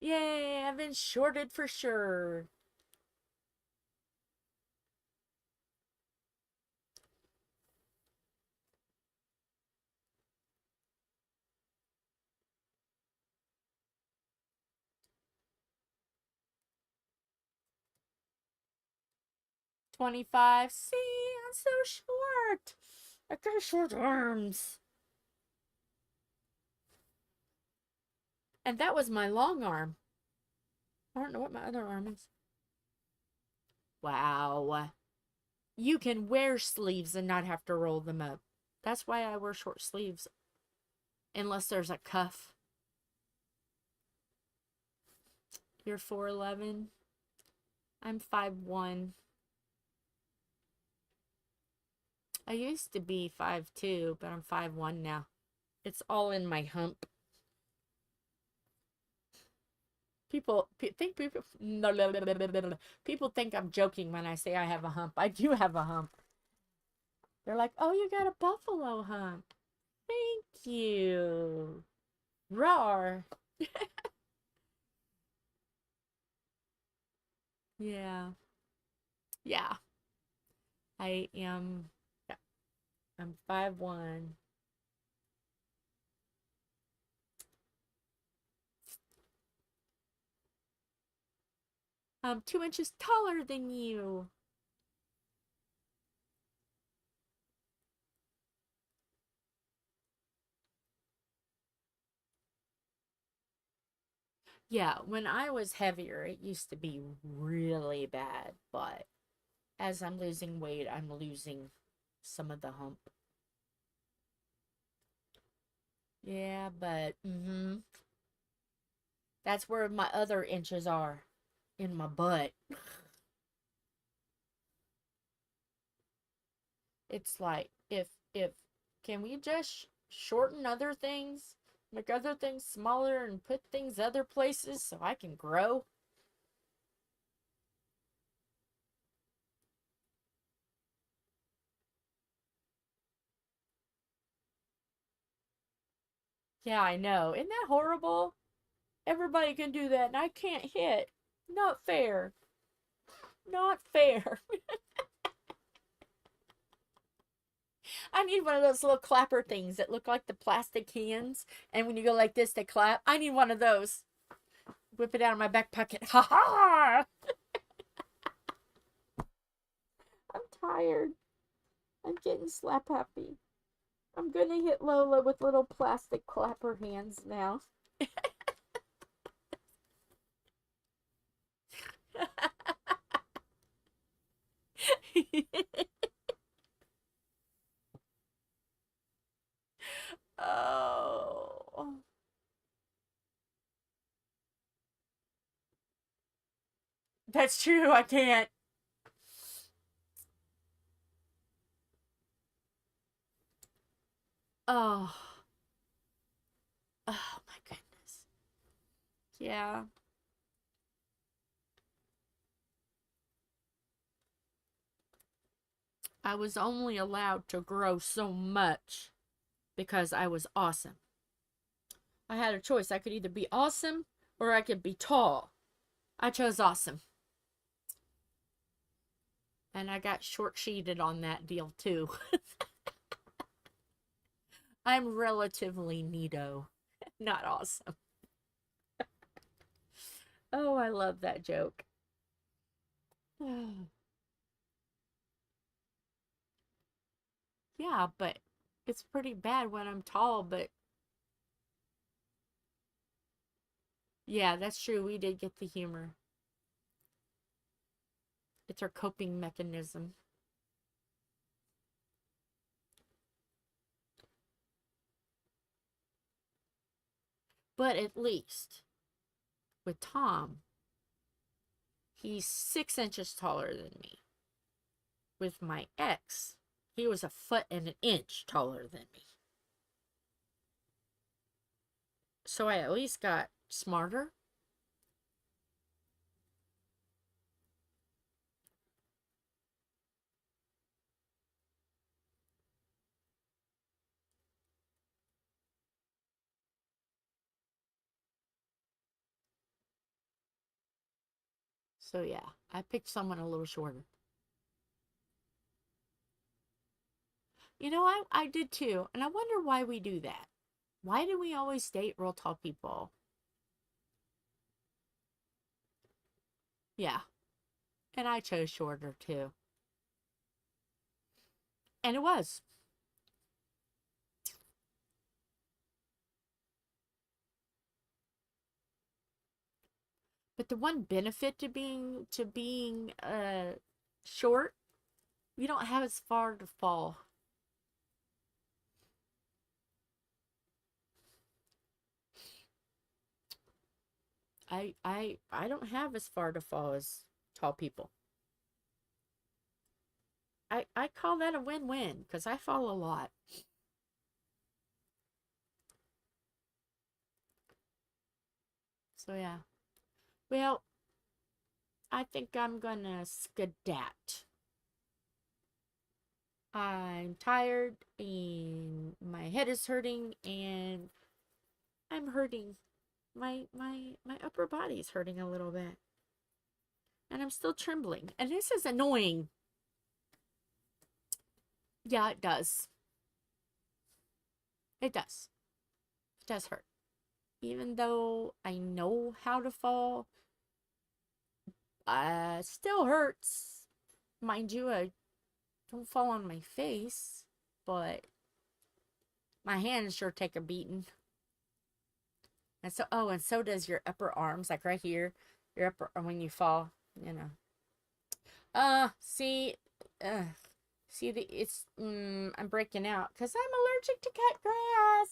Yay, I've been shorted for sure. "25. See, I'm so short. I got short arms. And that was my long arm. I don't know what my other arm is. Wow. You can wear sleeves and not have to roll them up. That's why I wear short sleeves Unless there's a cuff. You're 4'11". I'm 5'1". I used to be 5'2", but I'm 5'1" now. It's all in my hump. People think people think I'm joking when I say I have a hump. I do have a hump. They're like, "Oh, you got a buffalo hump." Thank you. Roar. Yeah. Yeah. I am, yeah, I'm 5'1". I'm 2 inches taller than you. Yeah, when I was heavier, it used to be really bad, but as I'm losing weight, I'm losing some of the hump. Yeah, but that's where my other inches are, in my butt. It's like, if can we just shorten other things, make other things smaller, and put things other places so I can grow? Yeah, I know. Isn't that horrible? Everybody can do that, and I can't hit. Not fair. Not fair. I need one of those little clapper things that look like the plastic hands, and when you go like this, they clap. I need one of those. Whip it out of my back pocket. Ha ha! I'm tired. I'm getting slap happy. I'm gonna hit Lola with little plastic clapper hands now. Oh. That's true, I can't. Oh. Oh my goodness. Yeah. I was only allowed to grow so much because I was awesome. I had a choice. I could either be awesome or I could be tall. I chose awesome. And I got short sheeted on that deal too. I'm relatively neato, not awesome. Oh, I love that joke. Yeah, but it's pretty bad when I'm tall, but yeah, that's true. We did get the humor. It's our coping mechanism. But at least with Tom, he's 6 inches taller than me. With my ex, he was a foot and an inch taller than me. So I at least got smarter. So yeah, I picked someone a little shorter. You know, I did too. And I wonder why we do that. Why do we always date real tall people? Yeah. And I chose shorter too. And it was. But the one benefit to being short, you don't have as far to fall. I don't have as far to fall as tall people. I call that a win-win because I fall a lot. So yeah. Well, I think I'm gonna skedat. I'm tired and my head is hurting and I'm hurting. My upper body is hurting a little bit. And I'm still trembling. And this is annoying. Yeah, it does. It does. It does hurt. Even though I know how to fall, still hurts. Mind you, I don't fall on my face, but my hands sure take a beating. And so, oh, and so does your upper arms, like right here. Your upper, when you fall, you know. See, see it's, I'm breaking out because I'm allergic to cut grass.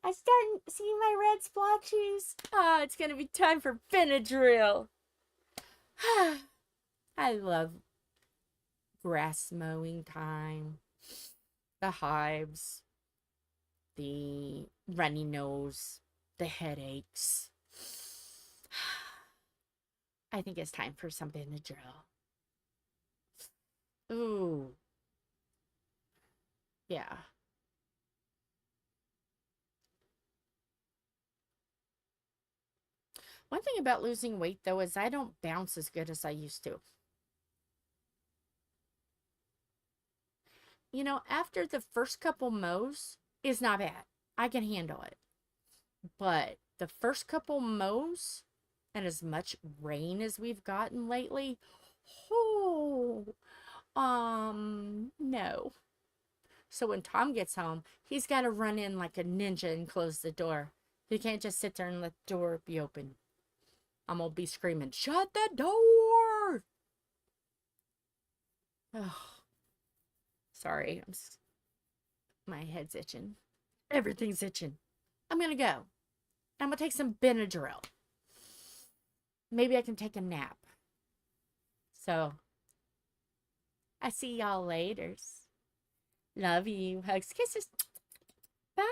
I start seeing my red splotches. Ah, it's gonna be time for Benadryl. I love grass mowing time. The hives, the runny nose, the headaches. I think it's time for some Benadryl. Ooh. Yeah. One thing about losing weight, though, is I don't bounce as good as I used to. You know, after the first couple mows is not bad. I can handle it. But the first couple mows and as much rain as we've gotten lately, oh, no. So when Tom gets home, he's got to run in like a ninja and close the door. He can't just sit there and let the door be open. I'm gonna be screaming, shut the door! Oh, sorry, my head's itching. Everything's itching. I'm gonna go. I'm gonna take some Benadryl. Maybe I can take a nap. So, I see y'all later. Love you. Hugs, kisses. Bye.